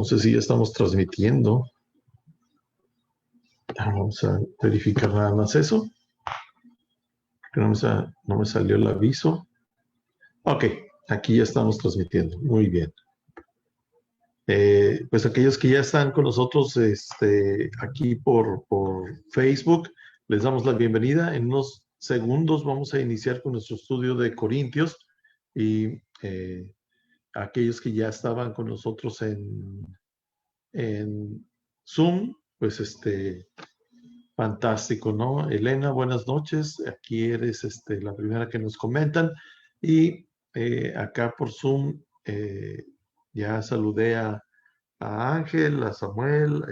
No sé si ya estamos transmitiendo. Vamos a verificar nada más eso. Que no me salió el aviso. Ok, aquí ya estamos transmitiendo. Muy bien. Pues aquellos que ya están con nosotros aquí por Facebook, les damos la bienvenida. En unos segundos vamos a iniciar con nuestro estudio de Corintios y aquellos que ya estaban con nosotros en Zoom, pues fantástico, ¿no? Elena, buenas noches. Aquí eres la primera que nos comentan. Y acá por Zoom ya saludé a Ángel, a Samuel,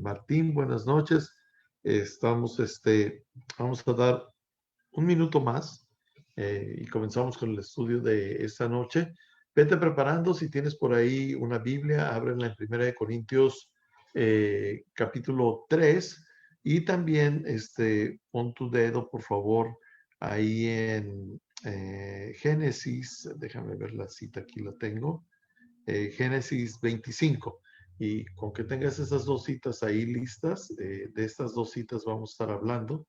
Martín, buenas noches. Vamos a dar un minuto más y comenzamos con el estudio de esta noche. Vete preparando, si tienes por ahí una Biblia, ábrela en 1 Corintios capítulo 3 y también pon tu dedo, por favor, ahí en Génesis, déjame ver la cita, aquí la tengo, Génesis 25. Y con que tengas esas dos citas ahí listas, de estas dos citas vamos a estar hablando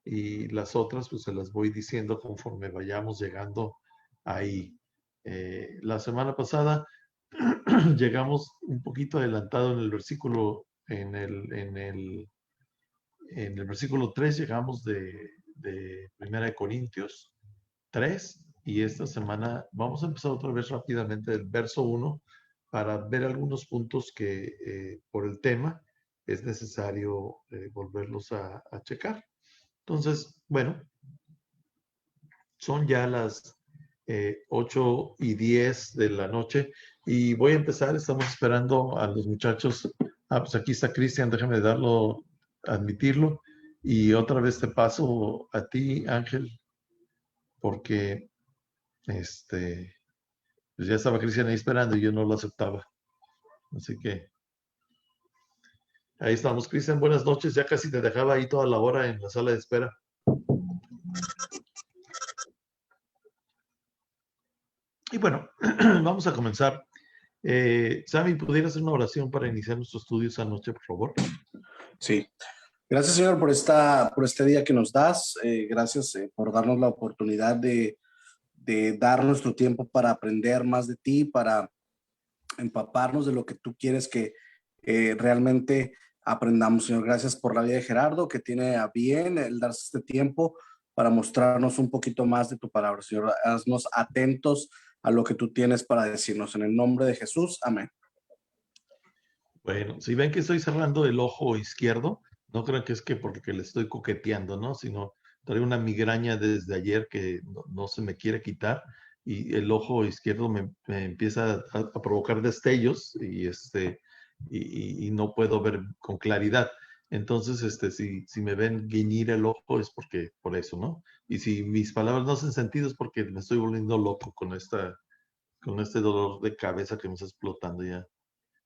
y las otras pues se las voy diciendo conforme vayamos llegando ahí. La semana pasada llegamos un poquito adelantado en el versículo, en el versículo 3 llegamos de 1 Corintios 3 y esta semana vamos a empezar otra vez rápidamente del verso 1 para ver algunos puntos que por el tema es necesario volverlos a checar. Entonces, bueno, son ya las 8:10 de la noche y voy a empezar. Estamos esperando a los muchachos. Ah, pues aquí está Cristian, déjame admitirlo. Y otra vez te paso a ti, Ángel, porque pues ya estaba Cristian ahí esperando y yo no lo aceptaba. Así que ahí estamos, Cristian. Buenas noches. Ya casi te dejaba ahí toda la hora en la sala de espera. Y bueno, vamos a comenzar. Sammy, ¿pudiera hacer una oración para iniciar nuestro estudio esta noche, por favor? Sí. Gracias, Señor, por este día que nos das. Gracias por darnos la oportunidad de dar nuestro tiempo para aprender más de ti, para empaparnos de lo que tú quieres que realmente aprendamos, Señor. Gracias por la vida de Gerardo, que tiene a bien el darse este tiempo para mostrarnos un poquito más de tu palabra, Señor. Haznos atentos a lo que tú tienes para decirnos. En el nombre de Jesús, amén. Bueno, si ven que estoy cerrando el ojo izquierdo, no crean que es porque le estoy coqueteando, ¿no? Sino traigo una migraña desde ayer que no se me quiere quitar y el ojo izquierdo me empieza a provocar destellos y no puedo ver con claridad. Entonces, si me ven guiñir el ojo es por eso, ¿no? Y si mis palabras no hacen sentido es porque me estoy volviendo loco con este dolor de cabeza que me está explotando ya.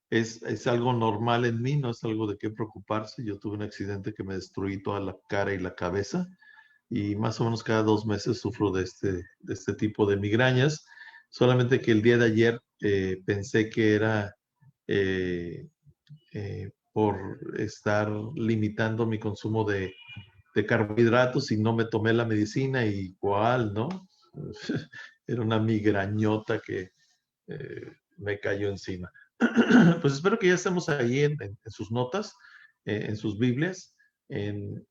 Es algo normal en mí, no es algo de qué preocuparse. Yo tuve un accidente que me destruí toda la cara y la cabeza y más o menos cada 2 meses sufro de este tipo de migrañas. Solamente que el día de ayer pensé que era por estar limitando mi consumo de carbohidratos y no me tomé la medicina y igual, ¿no? Era una migrañota que me cayó encima. Pues espero que ya estemos ahí en sus notas, en sus Biblias, en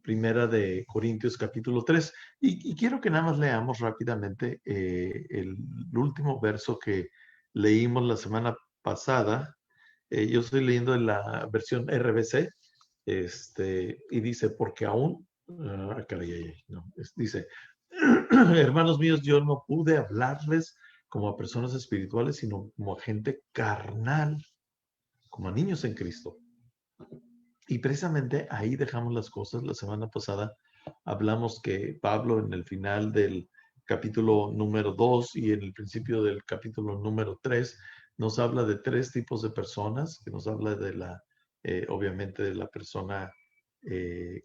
Primera de Corintios capítulo 3. Y quiero que nada más leamos rápidamente el último verso que leímos la semana pasada. Yo estoy leyendo en la versión RBC, y dice, porque aún, no, dice, hermanos míos, yo no pude hablarles como a personas espirituales, sino como a gente carnal, como a niños en Cristo. Y precisamente ahí dejamos las cosas. La semana pasada hablamos que Pablo en el final del capítulo número 2 y en el principio del capítulo número 3 nos habla de 3 tipos de personas, que nos habla obviamente de la persona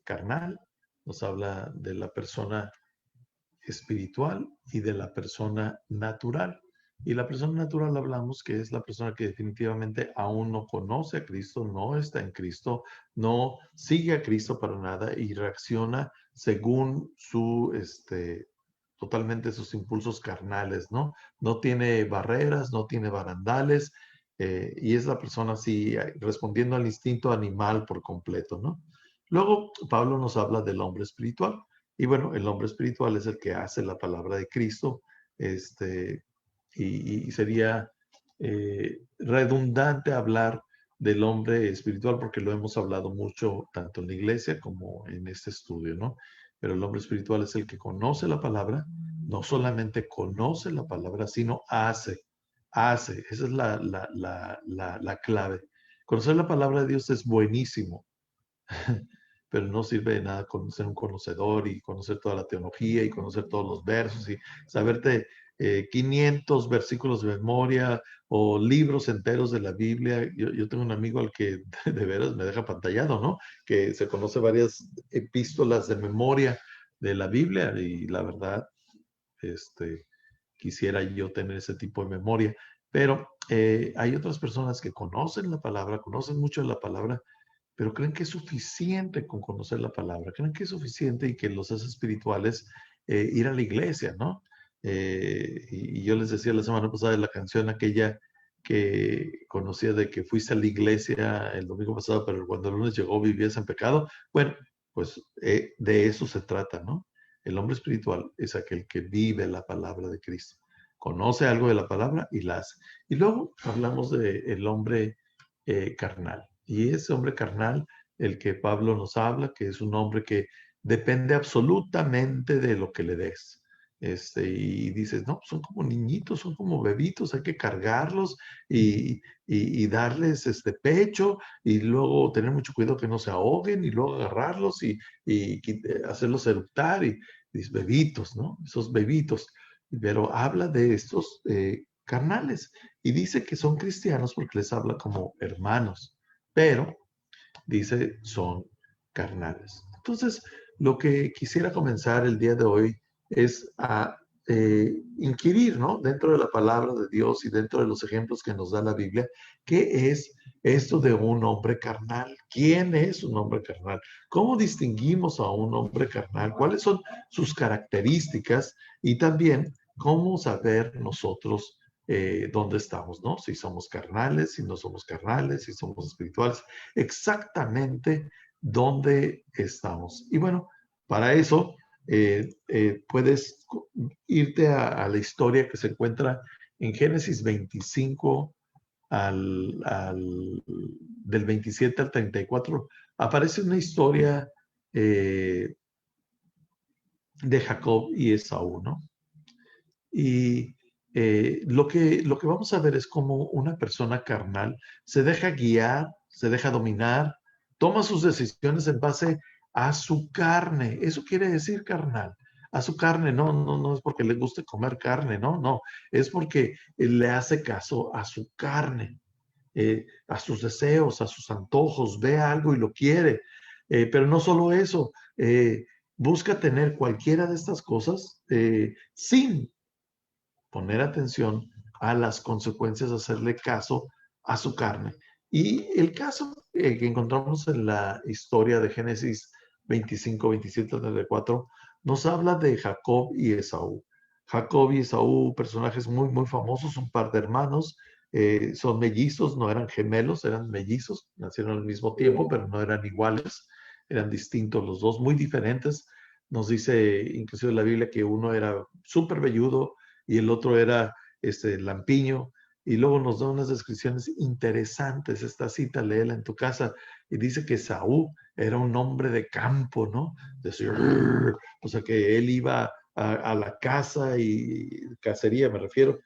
carnal, nos habla de la persona espiritual y de la persona natural. Y la persona natural hablamos que es la persona que definitivamente aún no conoce a Cristo, no está en Cristo, no sigue a Cristo para nada y reacciona según totalmente sus impulsos carnales, ¿no? No tiene barreras, no tiene barandales, y es la persona así respondiendo al instinto animal por completo, ¿no? Luego, Pablo nos habla del hombre espiritual. Y bueno, el hombre espiritual es el que hace la palabra de Cristo, y sería redundante hablar del hombre espiritual porque lo hemos hablado mucho tanto en la iglesia como en este estudio, ¿no? Pero el hombre espiritual es el que conoce la palabra, no solamente conoce la palabra, sino hace. Esa es la clave. Conocer la palabra de Dios es buenísimo, pero no sirve de nada ser un conocedor y conocer toda la teología y conocer todos los versos y saberte 500 versículos de memoria o libros enteros de la Biblia. Yo tengo un amigo al que de veras me deja pantallado, ¿no? Que se conoce varias epístolas de memoria de la Biblia y la verdad, quisiera yo tener ese tipo de memoria. Pero hay otras personas que conocen la palabra, conocen mucho de la palabra, pero creen que es suficiente con conocer la palabra, creen que es suficiente y que los hace espirituales ir a la iglesia, ¿no? Y yo les decía la semana pasada de la canción aquella que conocía de que fuiste a la iglesia el domingo pasado, pero cuando el lunes llegó vivías en pecado. Bueno, pues de eso se trata, ¿no? El hombre espiritual es aquel que vive la palabra de Cristo, conoce algo de la palabra y la hace. Y luego hablamos del hombre carnal. Y ese hombre carnal, el que Pablo nos habla, que es un hombre que depende absolutamente de lo que le des. Y dices, no, son como niñitos, son como bebitos, hay que cargarlos y darles pecho y luego tener mucho cuidado que no se ahoguen y luego agarrarlos y hacerlos eructar y dices, bebitos, ¿no? Esos bebitos. Pero habla de estos carnales y dice que son cristianos porque les habla como hermanos, pero dice son carnales. Entonces, lo que quisiera comenzar el día de hoy es a inquirir, ¿no? Dentro de la palabra de Dios y dentro de los ejemplos que nos da la Biblia, ¿qué es esto de un hombre carnal? ¿Quién es un hombre carnal? ¿Cómo distinguimos a un hombre carnal? ¿Cuáles son sus características? Y también, ¿cómo saber nosotros dónde estamos, ¿no? Si somos carnales, si no somos carnales, si somos espirituales, exactamente dónde estamos. Y bueno, para eso puedes irte a la historia que se encuentra en Génesis 25 del 27 al 34. Aparece una historia de Jacob y Esaú, ¿no? Y lo que vamos a ver es cómo una persona carnal se deja guiar, se deja dominar, toma sus decisiones en base a su carne. Eso quiere decir carnal. A su carne, no es porque le guste comer carne, no, es porque le hace caso a su carne, a sus deseos, a sus antojos, ve algo y lo quiere. Pero no solo eso, busca tener cualquiera de estas cosas sin poner atención a las consecuencias de hacerle caso a su carne. Y el caso que encontramos en la historia de Génesis 25, 27, 34, nos habla de Jacob y Esaú. Jacob y Esaú, personajes muy, muy famosos, un par de hermanos, son mellizos, no eran gemelos, eran mellizos, nacieron al mismo tiempo, pero no eran iguales, eran distintos los dos, muy diferentes. Nos dice inclusive la Biblia que uno era súper velludo, y el otro era lampiño, y luego nos da unas descripciones interesantes. Esta cita, léela en tu casa, y dice que Saúl era un hombre de campo, ¿no? Decir, o sea, que él iba a la casa y cacería, me refiero,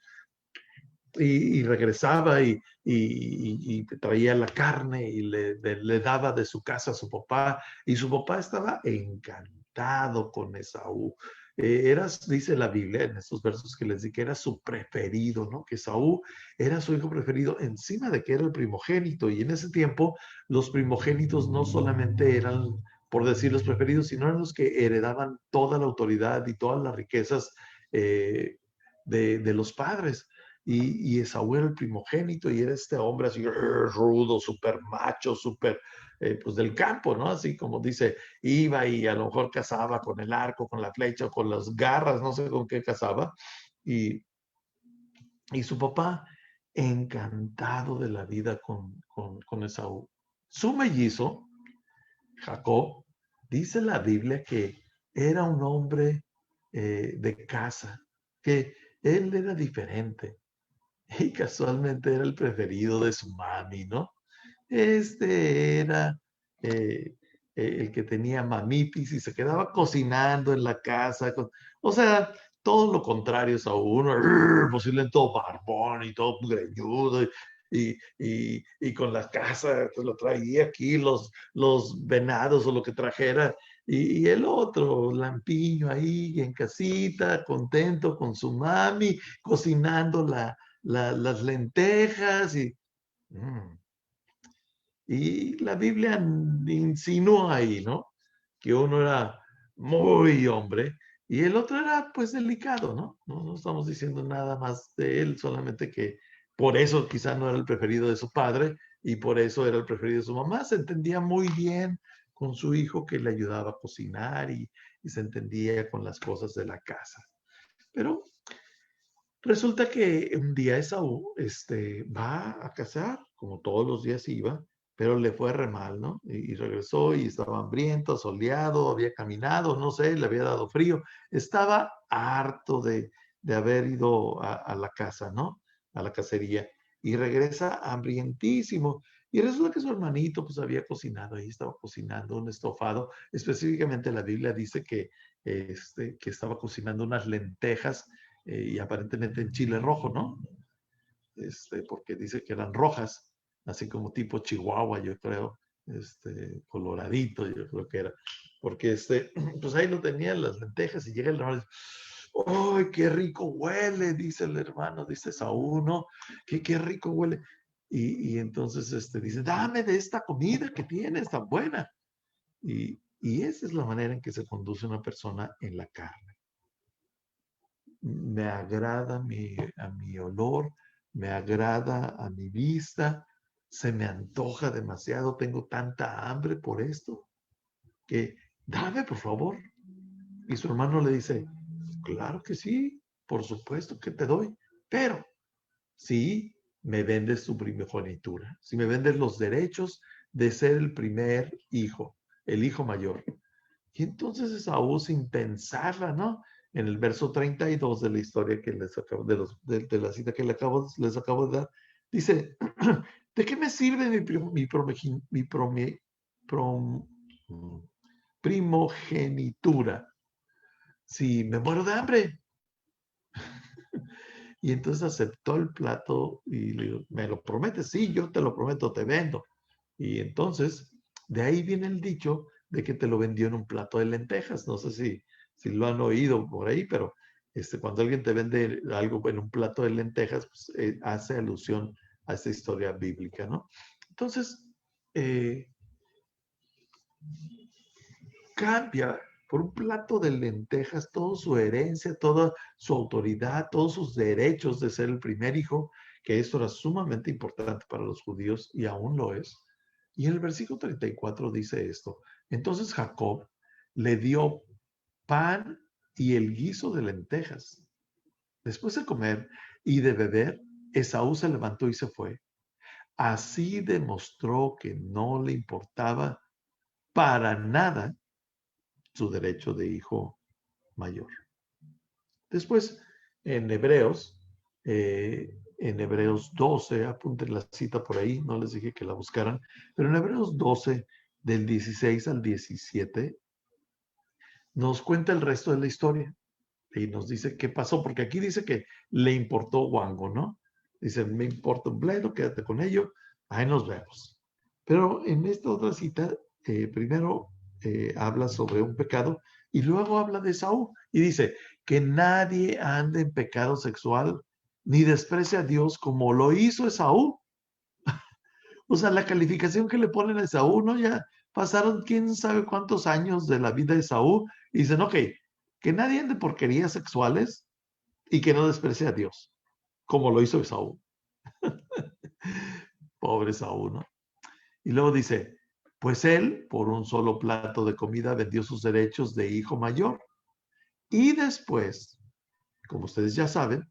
y regresaba y traía la carne y le daba de su casa a su papá, y su papá estaba encantado con Esaú. Dice la Biblia en estos versos que les di que era su preferido, ¿no? Que Esaú era su hijo preferido encima de que era el primogénito, y en ese tiempo los primogénitos no solamente eran, por decir, los preferidos, sino eran los que heredaban toda la autoridad y todas las riquezas de los padres. y Esaú era el primogénito y era este hombre así rudo, súper macho, súper, pues del campo, ¿no? Así como dice, iba y a lo mejor cazaba con el arco, con la flecha, o con las garras, no sé con qué cazaba. Y, y su papá, encantado de la vida con Esaú. Su mellizo, Jacob, dice la Biblia que era un hombre de casa, que él era diferente y casualmente era el preferido de su mami, ¿no? Este era el que tenía mamitis y se quedaba cocinando en la casa. O sea, todo lo contrario a uno, posiblemente todo barbón y todo greñudo y con la casa, pues lo traía aquí, los venados o lo que trajera. Y el otro, lampiño ahí en casita, contento con su mami, cocinando las lentejas mm. Y la Biblia insinúa ahí, ¿no? Que uno era muy hombre y el otro era pues delicado, ¿no? No estamos diciendo nada más de él, solamente que por eso quizá no era el preferido de su padre y por eso era el preferido de su mamá. Se entendía muy bien con su hijo que le ayudaba a cocinar y se entendía con las cosas de la casa. Pero resulta que un día Esaú va a cazar, como todos los días iba, pero le fue re mal, ¿no? Y regresó y estaba hambriento, soleado, había caminado, no sé, le había dado frío. Estaba harto de haber ido a la casa, ¿no? A la cacería. Y regresa hambrientísimo. Y resulta que su hermanito pues había cocinado, ahí estaba cocinando un estofado. Específicamente la Biblia dice que estaba cocinando unas lentejas y aparentemente en chile rojo, ¿no? Porque dice que eran rojas, así como tipo Chihuahua, yo creo, coloradito, yo creo que era. Porque pues ahí lo tenían las lentejas y llega el hermano y dice, ¡ay, qué rico huele! Dice el hermano, dice Saúl, ¿no? Qué rico huele. Y entonces dice, dame de esta comida que tienes tan buena. Y esa es la manera en que se conduce una persona en la carne. Me agrada a mi olor, me agrada a mi vista, se me antoja demasiado, tengo tanta hambre por esto, que dame por favor. Y su hermano le dice, claro que sí, por supuesto que te doy, pero si me vendes tu primogenitura, si me vendes los derechos de ser el primer hijo, el hijo mayor. Y entonces Esaú, sin pensarla, ¿no? En el verso 32 de la historia que les acabo, de la cita que les acabo de dar, dice, ¿de qué me sirve prom- primogenitura si me muero de hambre? Y entonces aceptó el plato y le dijo, ¿me lo prometes? Sí, yo te lo prometo, te vendo. Y entonces, de ahí viene el dicho de que te lo vendió en un plato de lentejas. No sé si lo han oído por ahí, pero cuando alguien te vende algo en un plato de lentejas, pues, hace alusión a esta historia bíblica, ¿no? Entonces, eh, cambia por un plato de lentejas toda su herencia, toda su autoridad, todos sus derechos de ser el primer hijo, que esto era sumamente importante para los judíos y aún lo es. Y en el versículo 34 dice esto, entonces Jacob le dio pan y el guiso de lentejas. Después de comer y de beber, Esaú se levantó y se fue. Así demostró que no le importaba para nada su derecho de hijo mayor. Después, en Hebreos 12, apunten la cita por ahí, no les dije que la buscaran, pero en Hebreos 12, del 16 al 17, nos cuenta el resto de la historia y nos dice qué pasó, porque aquí dice que le importó guango, ¿no? Dice, me importa un bledo, quédate con ello, ahí nos vemos. Pero en esta otra cita, primero habla sobre un pecado y luego habla de Saúl y dice que nadie ande en pecado sexual ni desprecie a Dios como lo hizo Esaú. O sea, la calificación que le ponen a Esaú, ¿no? Ya pasaron quién sabe cuántos años de la vida de Esaú y dicen, ok, que nadie ande porquerías sexuales y que no desprecie a Dios. como lo hizo Esaú. Pobre Esaú, ¿no? Y luego dice, pues él, por un solo plato de comida, vendió sus derechos de hijo mayor. Y después, como ustedes ya saben,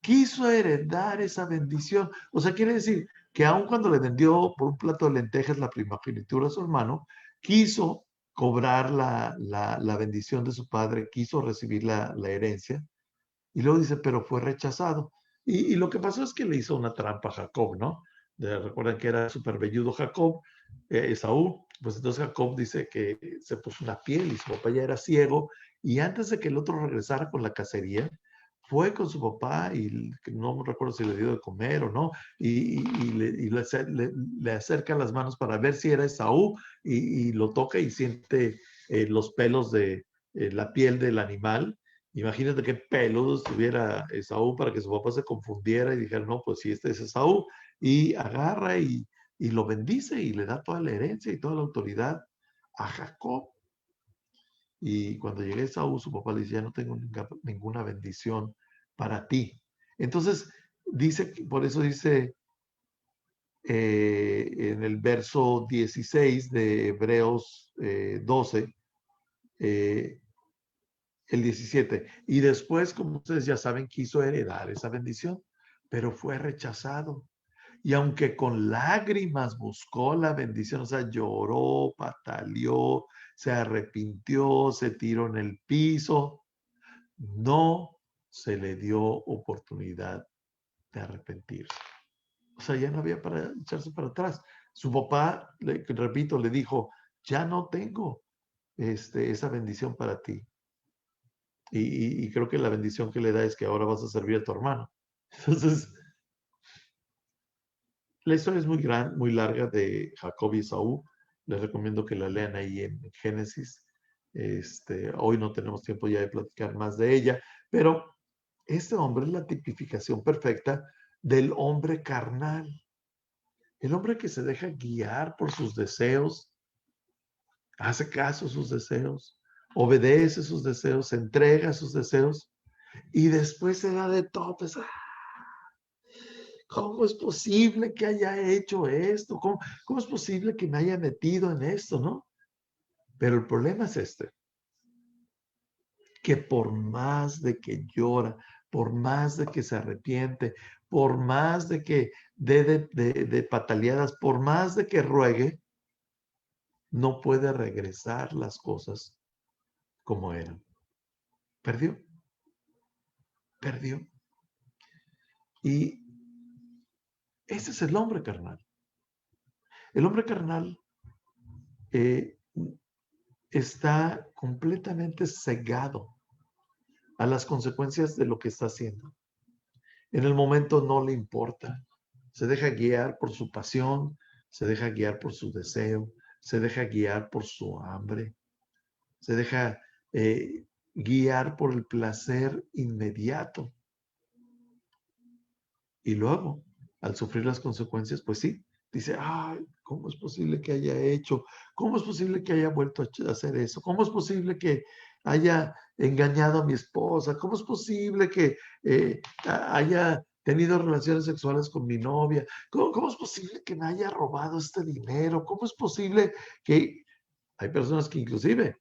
quiso heredar esa bendición. O sea, quiere decir que aun cuando le vendió por un plato de lentejas la primogenitura a su hermano, quiso cobrar la bendición de su padre, quiso recibir la herencia. Y luego dice, pero fue rechazado. Y lo que pasó es que le hizo una trampa a Jacob, ¿no? Recuerdan que era súper velludo Jacob, Esaú. Pues entonces Jacob dice que se puso una piel y su papá ya era ciego. Y antes de que el otro regresara con la cacería, fue con su papá y no me recuerdo si le dio de comer o no, le acerca las manos para ver si era Esaú y lo toca y siente los pelos de la piel del animal. Imagínate qué peludo estuviera Esaú para que su papá se confundiera y dijera, no, pues sí, este es Esaú. Y agarra y lo bendice y le da toda la herencia y toda la autoridad a Jacob. Y cuando llegue Esaú, su papá le dice, ya no tengo ninguna bendición para ti. Entonces, dice, por eso dice en el verso 16 de Hebreos 12, el 17. Y después, como ustedes ya saben, quiso heredar esa bendición, pero fue rechazado. Y aunque con lágrimas buscó la bendición, o sea, lloró, pataleó, se arrepintió, se tiró en el piso, no se le dio oportunidad de arrepentirse. O sea, ya no había para echarse para atrás. Su papá, repito, le dijo, ya no tengo esa bendición para ti. Y creo que la bendición que le da es que ahora vas a servir a tu hermano. Entonces, la historia es muy gran, muy larga de Jacob y Esaú. Les recomiendo que la lean ahí en Génesis. Hoy no tenemos tiempo ya de platicar más de ella, pero este hombre es la tipificación perfecta del hombre carnal. El hombre que se deja guiar por sus deseos, hace caso a sus deseos, obedece sus deseos, se entrega a sus deseos y después se da de topes. ¿Cómo es posible que haya hecho esto? ¿Cómo es posible que me haya metido en esto, no? Pero el problema es que por más de que llora, por más de que se arrepiente, por más de que dé de pataleadas, por más de que ruegue, no puede regresar las cosas como eran. Perdió, perdió. Y ese es el hombre carnal. El hombre carnal está completamente cegado a las consecuencias de lo que está haciendo. En el momento no le importa. Se deja guiar por su pasión, se deja guiar por su deseo, se deja guiar por su hambre, se deja guiar por el placer inmediato. Y luego, al sufrir las consecuencias, pues sí, dice, ay, ¿cómo es posible que haya hecho? ¿Cómo es posible que haya vuelto a hacer eso? ¿Cómo es posible que haya engañado a mi esposa? ¿Cómo es posible que haya tenido relaciones sexuales con mi novia? ¿Cómo es posible que me haya robado este dinero? ¿Cómo es posible que hay personas que inclusive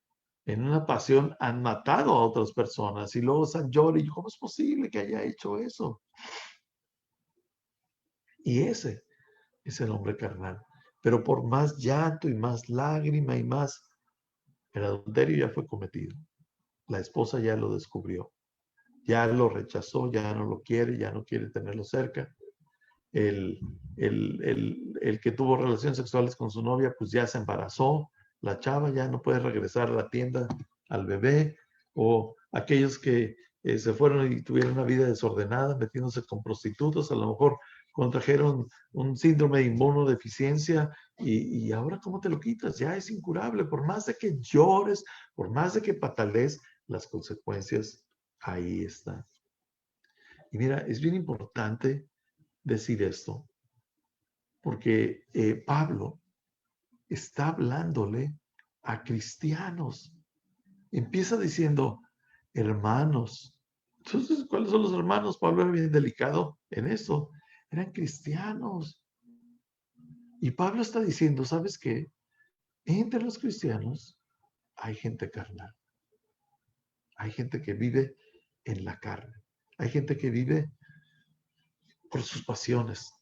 en una pasión han matado a otras personas y luego están llorando? ¿Cómo es posible que haya hecho eso? Y ese es el hombre carnal. Pero por más llanto y más lágrima y más, el adulterio ya fue cometido. La esposa ya lo descubrió, ya lo rechazó, ya no lo quiere, ya no quiere tenerlo cerca. El que tuvo relaciones sexuales con su novia, pues ya se embarazó. La chava ya no puede regresar a la tienda al bebé. O aquellos que se fueron y tuvieron una vida desordenada metiéndose con prostitutas, a lo mejor contrajeron un síndrome de inmunodeficiencia y ahora ¿cómo te lo quitas? Ya es incurable. Por más de que llores, por más de que patalees, las consecuencias ahí están. Y mira, es bien importante decir esto, porque Pablo está hablándole a cristianos. Empieza diciendo, hermanos, Entonces, ¿cuáles son los hermanos? Pablo era bien delicado en eso. Eran cristianos. Y Pablo está diciendo, ¿sabes qué? Entre los cristianos hay gente carnal. Hay gente que vive en la carne. Hay gente que vive por sus pasiones.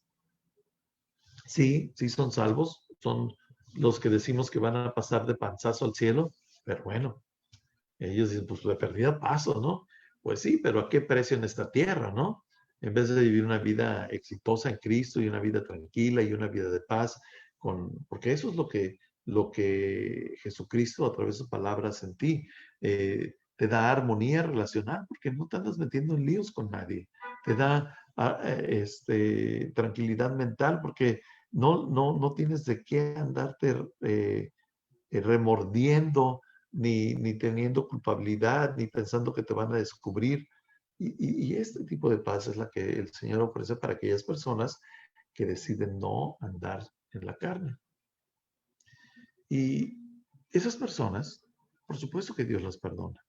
Sí, sí son salvos. Son los que decimos que van a pasar de panzazo al cielo. Pero bueno, ellos dicen, pues de perdida paso, ¿no? Pues sí, pero ¿a qué precio en esta tierra, no? En vez de vivir una vida exitosa en Cristo y una vida tranquila y una vida de paz, porque eso es lo que Jesucristo a través de sus palabras en ti te da armonía relacional, porque no te andas metiendo en líos con nadie. Te da tranquilidad mental, porque no tienes de qué andarte remordiendo, ni teniendo culpabilidad, ni pensando que te van a descubrir. Y este tipo de paz es la que el Señor ofrece para aquellas personas que deciden no andar en la carne. Y esas personas, por supuesto que Dios las perdona.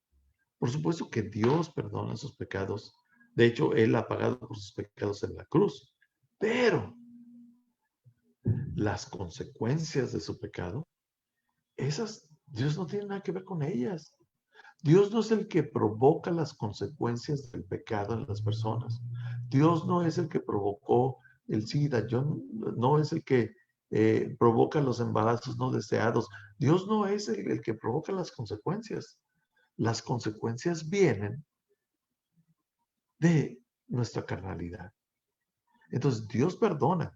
Por supuesto que Dios perdona sus pecados. De hecho, Él ha pagado por sus pecados en la cruz. Pero las consecuencias de su pecado, esas, Dios no tiene nada que ver con ellas. Dios no es el que provoca las consecuencias del pecado en las personas. Dios no es el que provocó el SIDA. No es el que provoca los embarazos no deseados. Dios no es el que provoca las consecuencias. Las consecuencias vienen de nuestra carnalidad. Entonces, Dios perdona,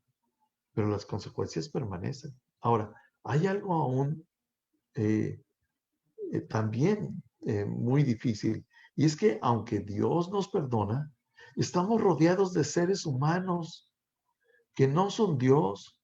pero las consecuencias permanecen. Ahora, hay algo aún eh, también muy difícil. Y es que aunque Dios nos perdona, estamos rodeados de seres humanos que no son Dios,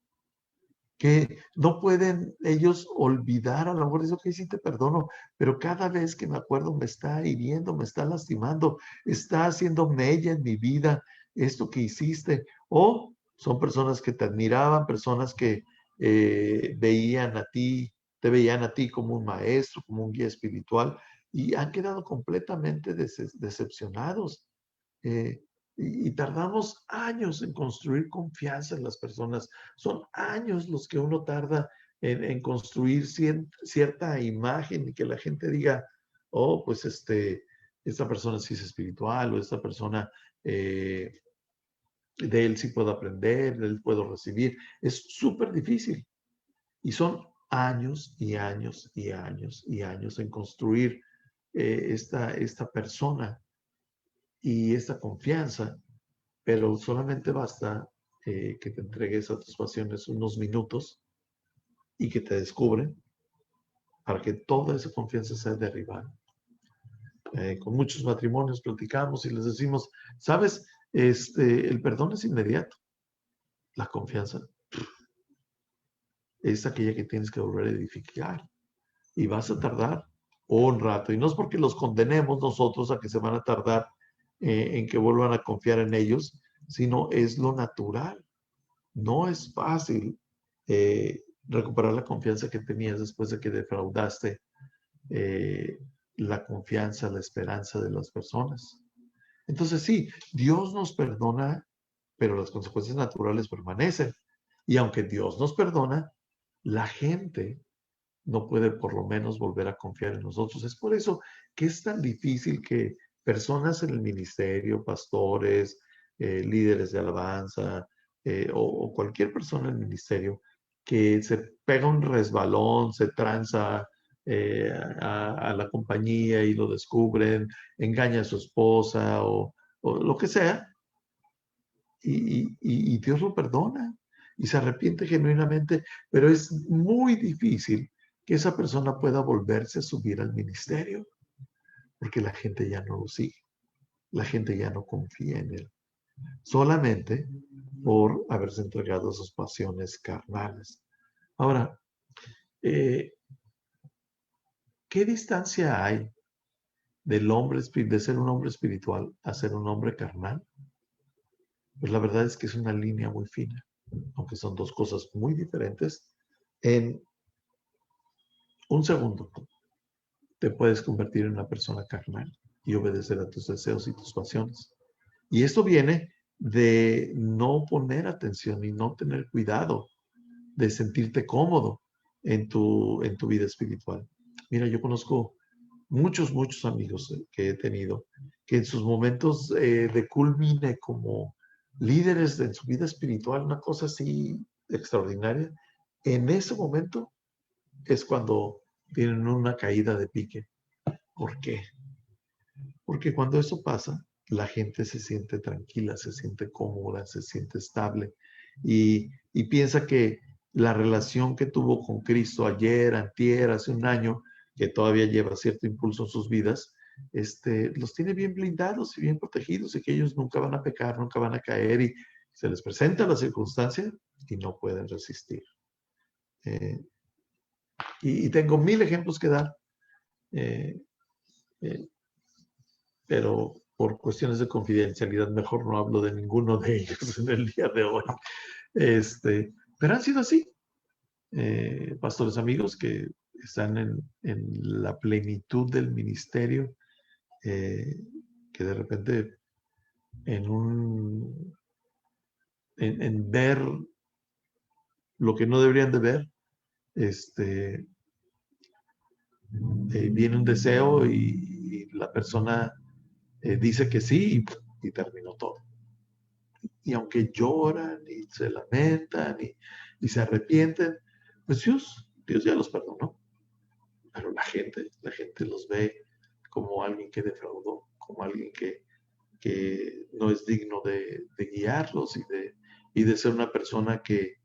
que no pueden ellos olvidar. A lo mejor eso que sí te perdono, pero cada vez que me acuerdo me está hiriendo, me está lastimando, está haciendo mella en mi vida esto que hiciste. O son personas que te admiraban, personas que veían a ti, te veían a ti como un maestro, como un guía espiritual, y han quedado completamente decepcionados. Eh, y tardamos años en construir confianza en las personas. Son años los que uno tarda en construir cierta imagen y que la gente diga, oh, pues esta persona sí es espiritual, o esta persona de él sí puedo aprender, de él puedo recibir. Es súper difícil. Y son años y años y años y años en construir esta persona y esta confianza, pero solamente basta que te entregues a tus pasiones unos minutos y que te descubren para que toda esa confianza sea derribada. Con muchos matrimonios platicamos y les decimos, sabes, el perdón es inmediato, la confianza es aquella que tienes que volver a edificar y vas a tardar un rato. Y no es porque los condenemos nosotros a que se van a tardar en que vuelvan a confiar en ellos, sino es lo natural. No es fácil recuperar la confianza que tenías después de que defraudaste eh, la confianza, la esperanza de las personas. Entonces sí, Dios nos perdona, pero las consecuencias naturales permanecen. Y aunque Dios nos perdona, la gente no puede por lo menos volver a confiar en nosotros. Es por eso que es tan difícil que personas en el ministerio, pastores, líderes de alabanza o cualquier persona en el ministerio que se pega un resbalón, se tranza a la compañía y lo descubren, engaña a su esposa o lo que sea, y Dios lo perdona y se arrepiente genuinamente, pero es muy difícil que esa persona pueda volverse a subir al ministerio, porque la gente ya no lo sigue, la gente ya no confía en él, solamente por haberse entregado a sus pasiones carnales. Ahora, eh, ¿qué distancia hay de ser un hombre espiritual a ser un hombre carnal? Pues la verdad es que es una línea muy fina, aunque son dos cosas muy diferentes. En un segundo te puedes convertir en una persona carnal. y obedecer a tus deseos y tus pasiones. Y esto viene de no poner atención y no tener cuidado, de sentirte cómodo en tu vida espiritual. Mira, yo conozco muchos amigos que he tenido que en sus momentos de culmine como líderes en su vida espiritual, una cosa así extraordinaria, en ese momento es cuando tienen una caída de pique. ¿Por qué? Porque cuando eso pasa, la gente se siente tranquila, se siente cómoda, se siente estable y piensa que la relación que tuvo con Cristo ayer, antier, hace un año, que todavía lleva cierto impulso en sus vidas, los tiene bien blindados y bien protegidos y que ellos nunca van a pecar, nunca van a caer y se les presenta la circunstancia y no pueden resistir. Y tengo 1000 ejemplos que dar. Eh, eh, pero por cuestiones de confidencialidad mejor no hablo de ninguno de ellos en el día de hoy. Pero han sido así. Pastores amigos que están en la plenitud del ministerio, que de repente en ver lo que no deberían de ver, viene un deseo y la persona dice que sí y terminó todo. Y aunque lloran y se lamentan y se arrepienten, pues Dios ya los perdonó. Pero la gente los ve como alguien que defraudó, como alguien que no es digno de guiarlos y de ser una persona que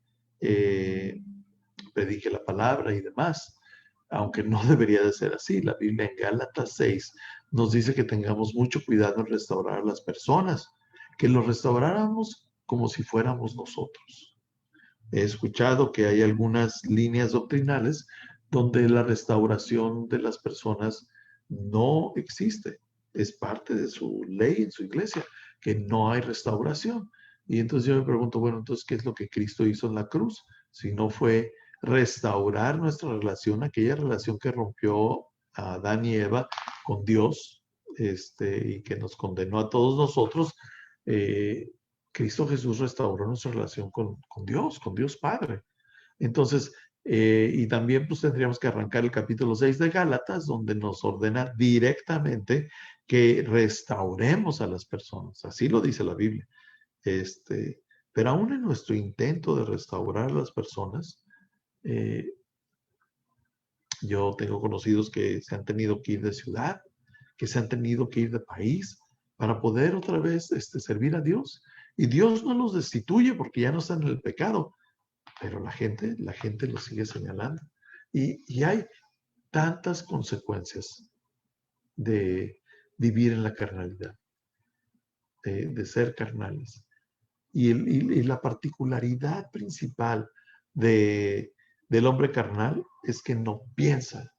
predique la palabra y demás. Aunque no debería de ser así. La Biblia en Gálatas 6 nos dice que tengamos mucho cuidado en restaurar a las personas, que los restauráramos como si fuéramos nosotros. He escuchado que hay algunas líneas doctrinales donde la restauración de las personas no existe. Es parte de su ley en su iglesia, que no hay restauración. Y entonces yo me pregunto, bueno, entonces, ¿qué es lo que Cristo hizo en la cruz? Si no fue restaurar nuestra relación, aquella relación que rompió a Adán y Eva con Dios, y que nos condenó a todos nosotros, Cristo Jesús restauró nuestra relación con Dios Padre. Entonces, y también pues tendríamos que arrancar el capítulo 6 de Gálatas, donde nos ordena directamente que restauremos a las personas. Así lo dice la Biblia. Pero aún en nuestro intento de restaurar a las personas, yo tengo conocidos que se han tenido que ir de ciudad, que se han tenido que ir de país para poder otra vez servir a Dios. Y Dios no los destituye porque ya no están en el pecado, pero la gente lo sigue señalando. Y hay tantas consecuencias de vivir en la carnalidad, de ser carnales. Y la particularidad principal del hombre carnal es que no piensa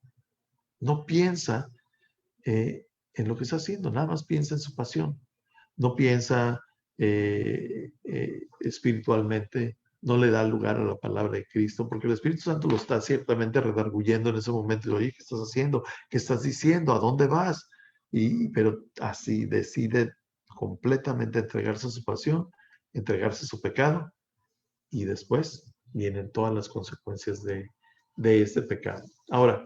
en lo que está haciendo, nada más piensa en su pasión, no piensa espiritualmente, no le da lugar a la palabra de Cristo, porque el Espíritu Santo lo está ciertamente redarguyendo en ese momento. Oye, ¿qué estás haciendo? ¿Qué estás diciendo? ¿A dónde vas? Pero así decide completamente entregarse a su pasión, entregarse a su pecado, y después vienen todas las consecuencias de este pecado. Ahora,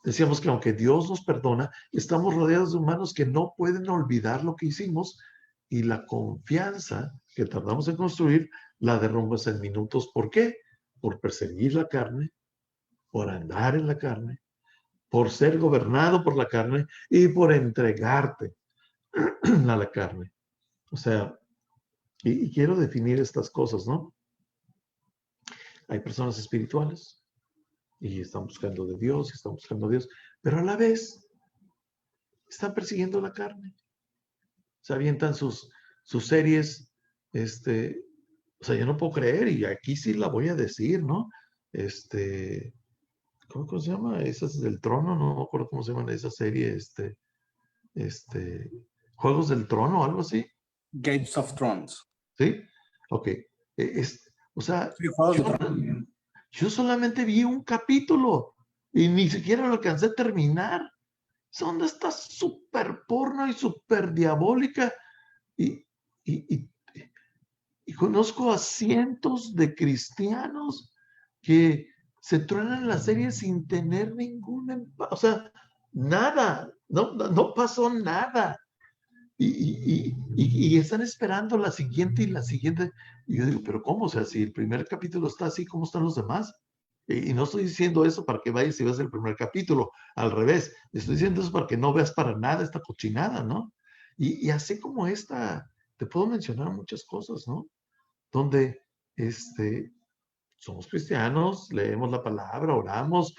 decíamos que aunque Dios nos perdona, estamos rodeados de humanos que no pueden olvidar lo que hicimos y la confianza que tardamos en construir la derrumbas en minutos. ¿Por qué? Por perseguir la carne, por andar en la carne, por ser gobernado por la carne y por entregarte a la carne. O sea, y quiero definir estas cosas, ¿no? Hay personas espirituales y están buscando de Dios, y están buscando a Dios, pero a la vez están persiguiendo la carne. Se avientan sus series, o sea, yo no puedo creer, y aquí sí la voy a decir, ¿no? ¿Cómo se llama? Esas del Trono, no me acuerdo cómo se llama esa serie, Juegos del Trono, algo así. Games of Thrones. ¿Sí? Ok. O sea, Sí, Juegos de Tronos. yo solamente vi un capítulo y ni siquiera lo alcancé a terminar. son de esta súper porno y súper diabólica. Y, y, y, y conozco a cientos de cristianos que se truenan la serie sin tener o sea, nada, no pasó nada. Y están esperando la siguiente y la siguiente. Y yo digo, pero ¿cómo? O sea, si el primer capítulo está así, ¿cómo están los demás? Y no estoy diciendo eso para que vayas y veas el primer capítulo, al revés, estoy diciendo eso para que no veas para nada esta cochinada, ¿no? Y así como esta, te puedo mencionar muchas cosas, ¿no? Donde este, somos cristianos, leemos la palabra, oramos,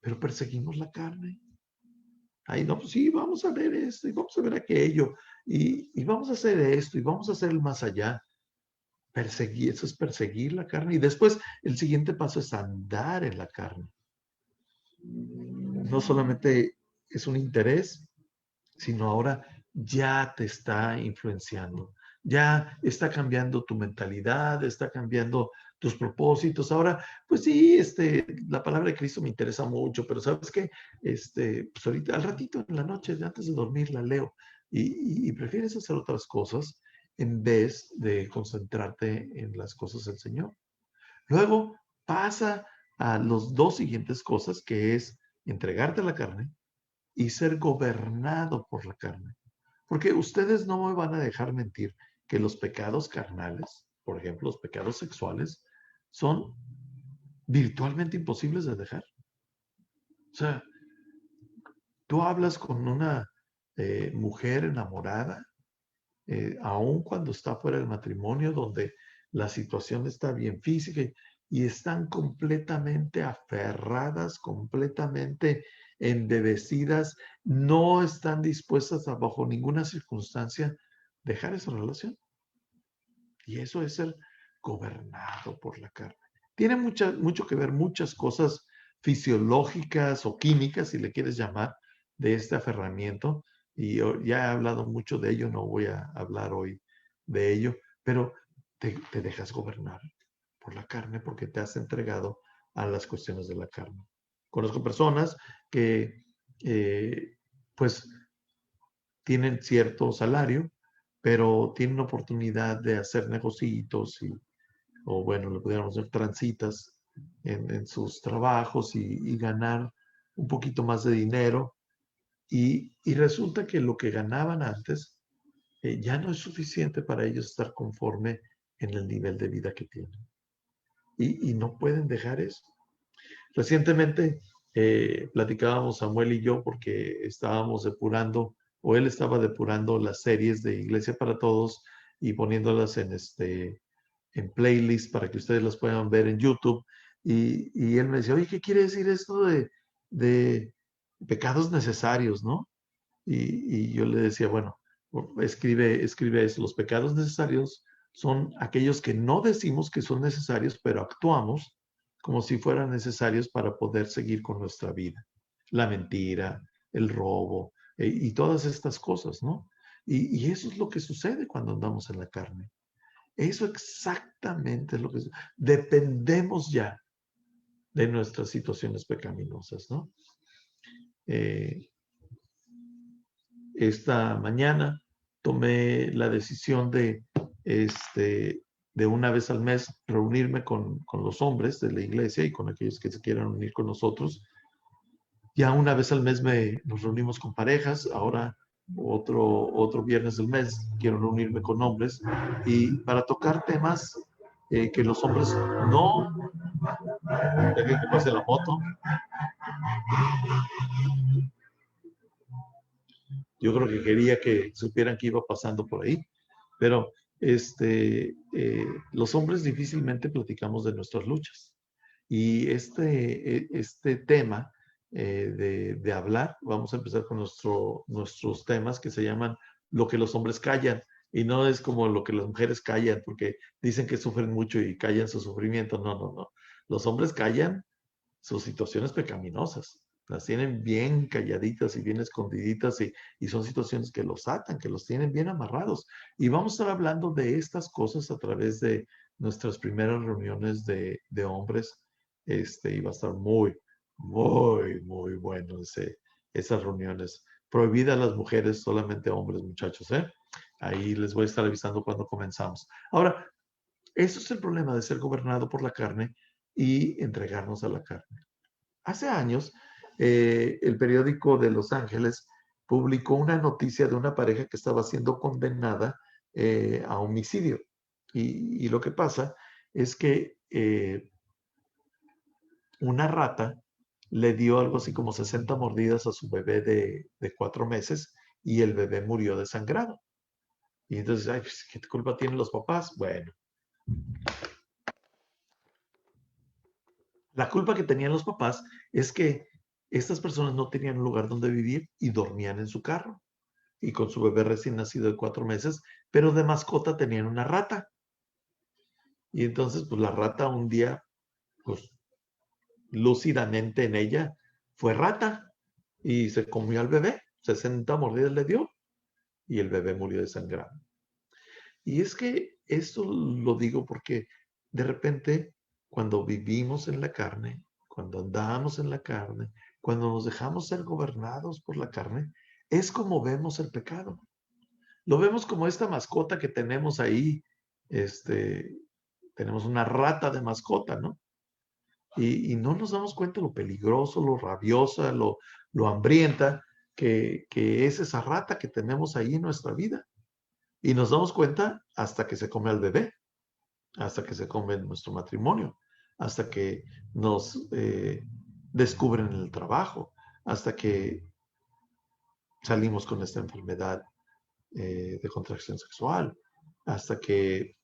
pero perseguimos la carne. Ay, no, pues sí, vamos a ver esto y vamos a ver aquello y vamos a hacer esto y vamos a hacer el más allá. Perseguir, eso es perseguir la carne. Y después el siguiente paso es andar en la carne. No solamente es un interés, sino ahora ya te está influenciando, ya está cambiando tu mentalidad, está cambiando tus propósitos. Ahora, pues sí, la palabra de Cristo me interesa mucho, pero ¿sabes qué? Pues ahorita, al ratito en la noche, antes de dormir, la leo y prefieres hacer otras cosas en vez de concentrarte en las cosas del Señor. Luego pasa a los dos siguientes cosas, que es entregarte a la carne y ser gobernado por la carne. Porque ustedes no me van a dejar mentir que los pecados carnales, por ejemplo, los pecados sexuales, son virtualmente imposibles de dejar. O sea, tú hablas con una mujer enamorada, aun cuando está fuera del matrimonio, donde la situación está bien física y están completamente aferradas, completamente embebecidas, no están dispuestas a bajo ninguna circunstancia dejar esa relación. Y eso es ser gobernado por la carne. Tiene mucho que ver muchas cosas fisiológicas o químicas, si le quieres llamar, de este aferramiento. Y yo ya he hablado mucho de ello, no voy a hablar hoy de ello, pero te dejas gobernar por la carne porque te has entregado a las cuestiones de la carne. Conozco personas que, pues, tienen cierto salario, pero tienen oportunidad de hacer negocios o bueno, le pudiéramos hacer transitas en sus trabajos y ganar un poquito más de dinero. Y resulta que lo que ganaban antes ya no es suficiente para ellos estar conforme en el nivel de vida que tienen. Y no pueden dejar eso. Recientemente platicábamos Samuel y yo porque estábamos depurando, o él estaba depurando las series de Iglesia para Todos y poniéndolas en playlist para que ustedes las puedan ver en YouTube. Y él me decía, oye, ¿qué quiere decir esto de pecados necesarios, no? Y yo le decía, bueno, escribe eso. Los pecados necesarios son aquellos que no decimos que son necesarios, pero actuamos como si fueran necesarios para poder seguir con nuestra vida. La mentira, el robo y todas estas cosas, ¿no? Y eso es lo que sucede cuando andamos en la carne. Eso exactamente es lo que dependemos ya de nuestras situaciones pecaminosas, ¿no? Esta mañana tomé la decisión de una vez al mes reunirme con los hombres de la iglesia y con aquellos que se quieran unir con nosotros. Ya una vez al mes nos reunimos con parejas, ahora otro viernes del mes quiero reunirme con hombres y para tocar temas que los hombres no dejen que pase la moto. Yo creo que quería que supieran que iba pasando por ahí, pero los hombres difícilmente platicamos de nuestras luchas. Y este tema de hablar, vamos a empezar con nuestros temas que se llaman lo que los hombres callan. Y no es como lo que las mujeres callan, porque dicen que sufren mucho y callan su sufrimiento. No, no, no. Los hombres callan sus situaciones pecaminosas. Las tienen bien calladitas y bien escondiditas y son situaciones que los atan, que los tienen bien amarrados. Y vamos a estar hablando de estas cosas a través de nuestras primeras reuniones de hombres. Y va a estar muy, muy, muy bueno esas reuniones. Prohibidas las mujeres, solamente hombres, muchachos, ¿eh? Ahí les voy a estar avisando cuando comenzamos. Ahora, eso es el problema de ser gobernado por la carne y entregarnos a la carne. Hace años, el periódico de Los Ángeles publicó una noticia de una pareja que estaba siendo condenada a homicidio. Y lo que pasa es que una rata le dio algo así como 60 mordidas a su bebé de 4 meses y el bebé murió desangrado. Y entonces, ay, pues, ¿qué culpa tienen los papás? Bueno, la culpa que tenían los papás es que estas personas no tenían un lugar donde vivir y dormían en su carro y con su bebé recién nacido de 4 meses, pero de mascota tenían una rata. Y entonces, pues la rata un día, pues lúcidamente en ella, fue rata y se comió al bebé. 60 mordidas le dio y el bebé murió desangrado. Y es que esto lo digo porque de repente, cuando vivimos en la carne, cuando andamos en la carne, cuando nos dejamos ser gobernados por la carne, es como vemos el pecado. Lo vemos como esta mascota que tenemos ahí, tenemos una rata de mascota, ¿no? Y no nos damos cuenta lo peligroso, lo rabiosa, lo hambrienta que es esa rata que tenemos ahí en nuestra vida. Y nos damos cuenta hasta que se come al bebé, hasta que se come nuestro matrimonio, hasta que nos descubren en el trabajo, hasta que salimos con esta enfermedad de contracción sexual, hasta que,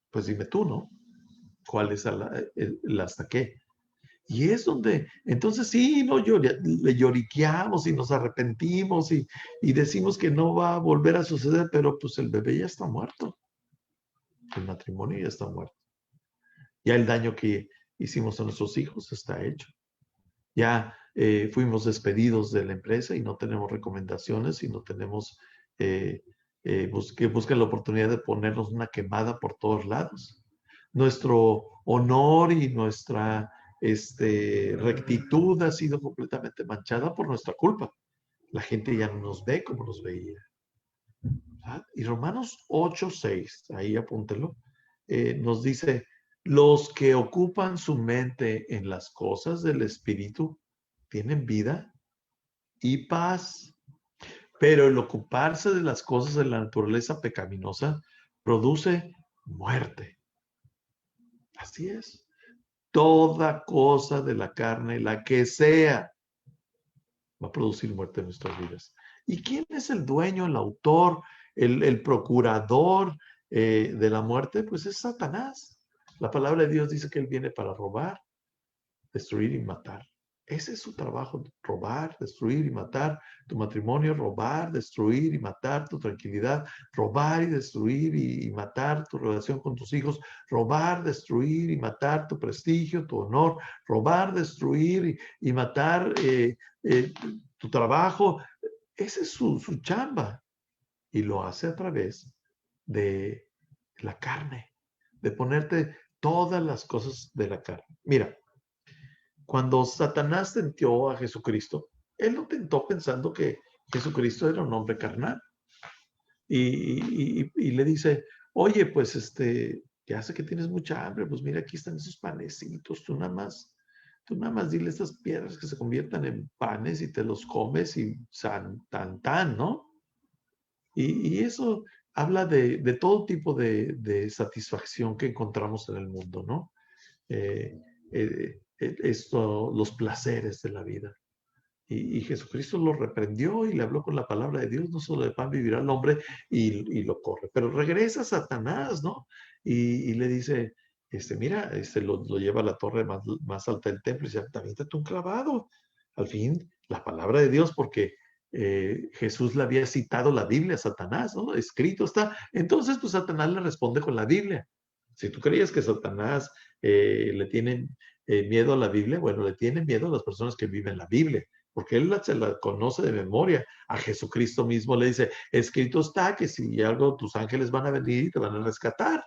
pues dime tú, ¿no? ¿Cuál es el hasta qué? Y es donde, entonces sí, no, le lloriqueamos y nos arrepentimos y decimos que no va a volver a suceder, pero pues el bebé ya está muerto, el matrimonio ya está muerto. Ya el daño que hicimos a nuestros hijos está hecho. Ya fuimos despedidos de la empresa y no tenemos recomendaciones y no tenemos que busquen la oportunidad de ponernos una quemada por todos lados. Nuestro honor y nuestra rectitud ha sido completamente manchada por nuestra culpa. La gente ya no nos ve como nos veía. ¿Verdad? Y Romanos 8:6, ahí apúntelo, nos dice, los que ocupan su mente en las cosas del Espíritu tienen vida y paz, pero el ocuparse de las cosas de la naturaleza pecaminosa produce muerte. Así es. Toda cosa de la carne, la que sea, va a producir muerte en nuestras vidas. ¿Y quién es el dueño, el autor, el procurador de la muerte? Pues es Satanás. La palabra de Dios dice que él viene para robar, destruir y matar. Ese es su trabajo, robar, destruir y matar tu matrimonio, robar, destruir y matar tu tranquilidad, robar y destruir y matar tu relación con tus hijos, robar, destruir y matar tu prestigio, tu honor, robar, destruir y matar tu trabajo. Ese es su chamba y lo hace a través de la carne, de ponerte todas las cosas de la carne. Mira, cuando Satanás tentó a Jesucristo, él lo tentó pensando que Jesucristo era un hombre carnal. Y le dice, oye, pues ya sé que tienes mucha hambre, pues mira, aquí están esos panecitos, tú nada más dile a estas piedras que se conviertan en panes y te los comes y tan, ¿no? Y eso habla de todo tipo de satisfacción que encontramos en el mundo, ¿no? Los placeres de la vida. Y Jesucristo lo reprendió y le habló con la palabra de Dios, no solo de pan vivirá el hombre y lo corre. Pero regresa Satanás, ¿no? Y le dice, mira, lo lleva a la torre más alta del templo y dice, también te un clavado. Al fin, la palabra de Dios, porque Jesús le había citado la Biblia a Satanás, ¿no? Escrito está. Entonces, pues Satanás le responde con la Biblia. Si tú creías que Satanás le tiene miedo a la Biblia, bueno, le tiene miedo a las personas que viven la Biblia porque él se la conoce de memoria. A Jesucristo mismo le dice, escrito está que si algo tus ángeles van a venir y te van a rescatar,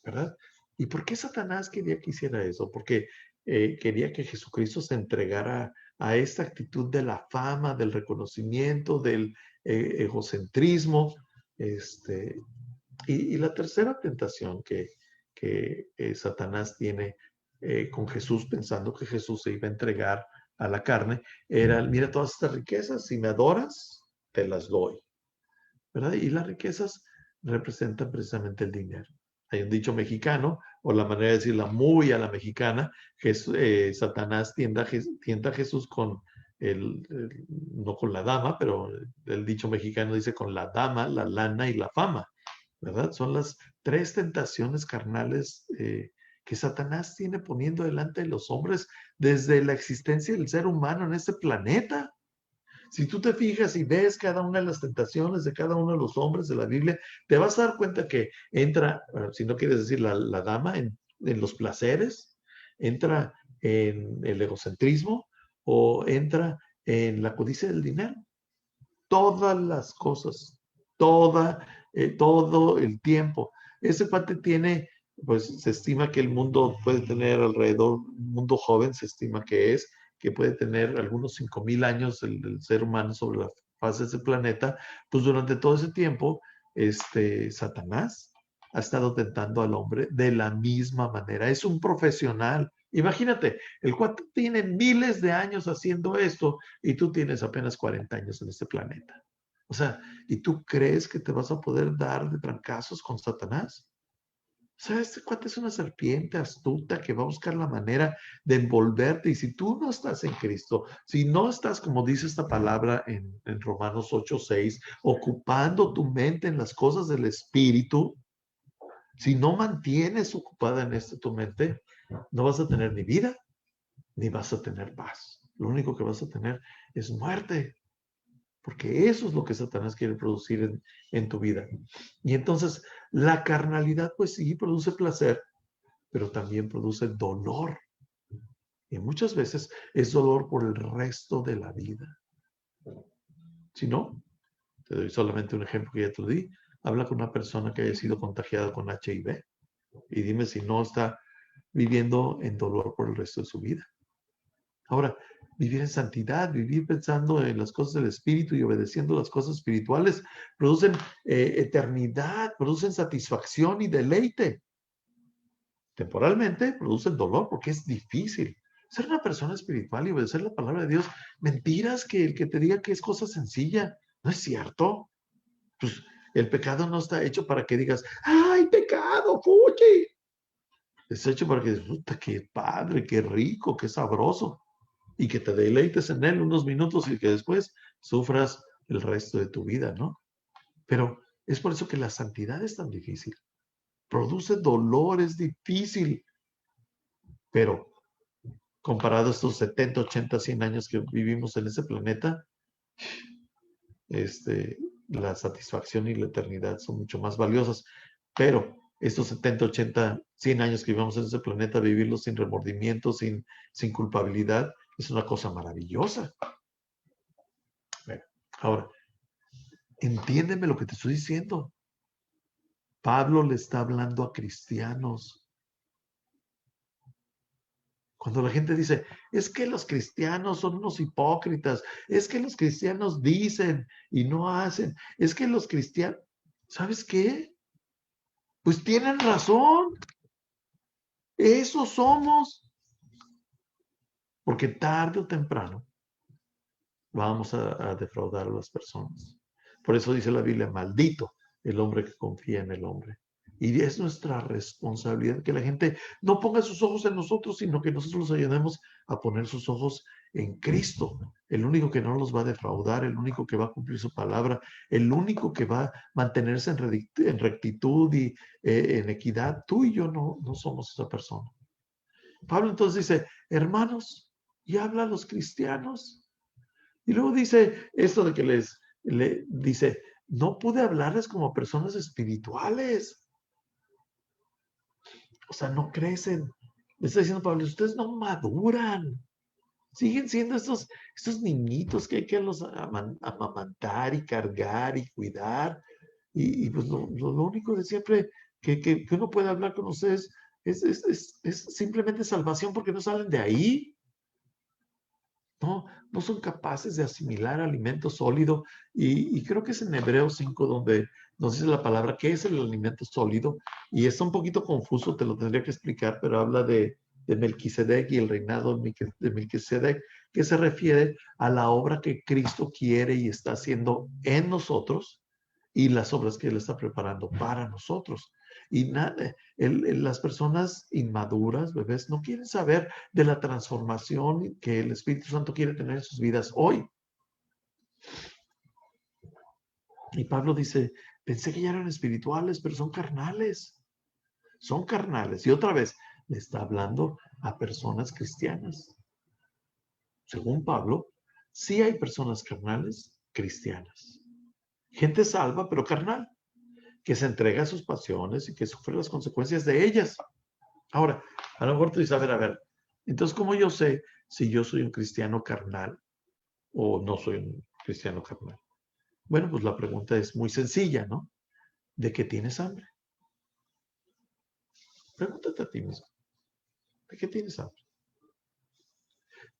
¿verdad? ¿Y por qué Satanás quería que hiciera eso? Porque quería que Jesucristo se entregara a esta actitud de la fama, del reconocimiento, del egocentrismo. Y la tercera tentación que Satanás tiene con Jesús, pensando que Jesús se iba a entregar a la carne, era, mira todas estas riquezas, si me adoras, te las doy, ¿verdad? Y las riquezas representan precisamente el dinero. Hay un dicho mexicano, o la manera de decirla muy a la mexicana, Satanás tienta a Jesús con no con la dama, pero el dicho mexicano dice con la dama, la lana y la fama, ¿verdad? Son las tres tentaciones carnales que Satanás tiene poniendo delante de los hombres desde la existencia del ser humano en este planeta. Si tú te fijas y ves cada una de las tentaciones de cada uno de los hombres de la Biblia, te vas a dar cuenta que entra, si no quieres decir la dama, en los placeres, entra en el egocentrismo o entra en la codicia del dinero. Todas las cosas, todo el tiempo. Ese cuate tiene, pues se estima que el mundo puede tener alrededor, un mundo joven se estima que puede tener algunos 5,000 años el ser humano sobre la faz de ese planeta, pues durante todo ese tiempo, Satanás ha estado tentando al hombre de la misma manera. Es un profesional. Imagínate, el cuate tiene miles de años haciendo esto y tú tienes apenas 40 años en este planeta. O sea, ¿y tú crees que te vas a poder dar de trancazos con Satanás? O sea, este cuate es una serpiente astuta que va a buscar la manera de envolverte. Y si tú no estás en Cristo, si no estás, como dice esta palabra en Romanos 8:6, ocupando tu mente en las cosas del Espíritu, si no mantienes ocupada en esto tu mente, no vas a tener ni vida, ni vas a tener paz. Lo único que vas a tener es muerte. Porque eso es lo que Satanás quiere producir en tu vida. Y entonces la carnalidad, pues sí, produce placer, pero también produce dolor. Y muchas veces es dolor por el resto de la vida. Si no, te doy solamente un ejemplo que ya te lo di. Habla con una persona que haya sido contagiada con HIV y dime si no está viviendo en dolor por el resto de su vida. Ahora, vivir en santidad, vivir pensando en las cosas del Espíritu y obedeciendo las cosas espirituales, producen eternidad, producen satisfacción y deleite. Temporalmente producen dolor porque es difícil. Ser una persona espiritual y obedecer la palabra de Dios, mentiras que el que te diga que es cosa sencilla, no es cierto. Pues el pecado no está hecho para que digas, ¡ay, pecado, fuchi! Está hecho para que disfruta, qué padre, qué rico, qué sabroso. Y que te deleites en él unos minutos y que después sufras el resto de tu vida, ¿no? Pero es por eso que la santidad es tan difícil. Produce dolor, es difícil. Pero comparado a estos 70, 80, 100 años que vivimos en ese planeta, la satisfacción y la eternidad son mucho más valiosas. Pero estos 70, 80, 100 años que vivimos en ese planeta, vivirlos sin remordimiento, sin culpabilidad, es una cosa maravillosa. Bueno, ahora, entiéndeme lo que te estoy diciendo. Pablo le está hablando a cristianos. Cuando la gente dice, es que los cristianos son unos hipócritas, es que los cristianos dicen y no hacen, es que los cristianos, ¿sabes qué? Pues tienen razón, eso somos, porque tarde o temprano vamos a defraudar a las personas. Por eso dice la Biblia, maldito el hombre que confía en el hombre. Y es nuestra responsabilidad que la gente no ponga sus ojos en nosotros, sino que nosotros los ayudemos a poner sus ojos en Cristo, el único que no los va a defraudar, el único que va a cumplir su palabra, el único que va a mantenerse en rectitud y en equidad. Tú y yo no somos esa persona. Pablo entonces dice, hermanos, y habla a los cristianos. Y luego dice esto de que dice, no pude hablarles como personas espirituales. O sea, no crecen. Le está diciendo Pablo, ustedes no maduran. Siguen siendo estos niñitos que hay que los amamantar y cargar y cuidar. Y pues lo único de siempre que uno puede hablar con ustedes es simplemente salvación porque no salen de ahí. no son capaces de asimilar alimento sólido. Y creo que es en Hebreos 5 donde nos dice la palabra qué es el alimento sólido. Y está un poquito confuso, te lo tendría que explicar, pero habla de Melquisedec y el reinado de Melquisedec, que se refiere a la obra que Cristo quiere y está haciendo en nosotros y las obras que Él está preparando para nosotros. Y nada, las personas inmaduras, bebés, no quieren saber de la transformación que el Espíritu Santo quiere tener en sus vidas hoy. Y Pablo dice, pensé que ya eran espirituales, pero son carnales. Son carnales. Y otra vez, le está hablando a personas cristianas. Según Pablo, sí hay personas carnales cristianas. Gente salva, pero carnal, que se entrega a sus pasiones y que sufre las consecuencias de ellas. Ahora, a lo mejor tú dices, a ver, entonces, ¿cómo yo sé si yo soy un cristiano carnal o no soy un cristiano carnal? Bueno, pues la pregunta es muy sencilla, ¿no? ¿De qué tienes hambre? Pregúntate a ti mismo, ¿de qué tienes hambre?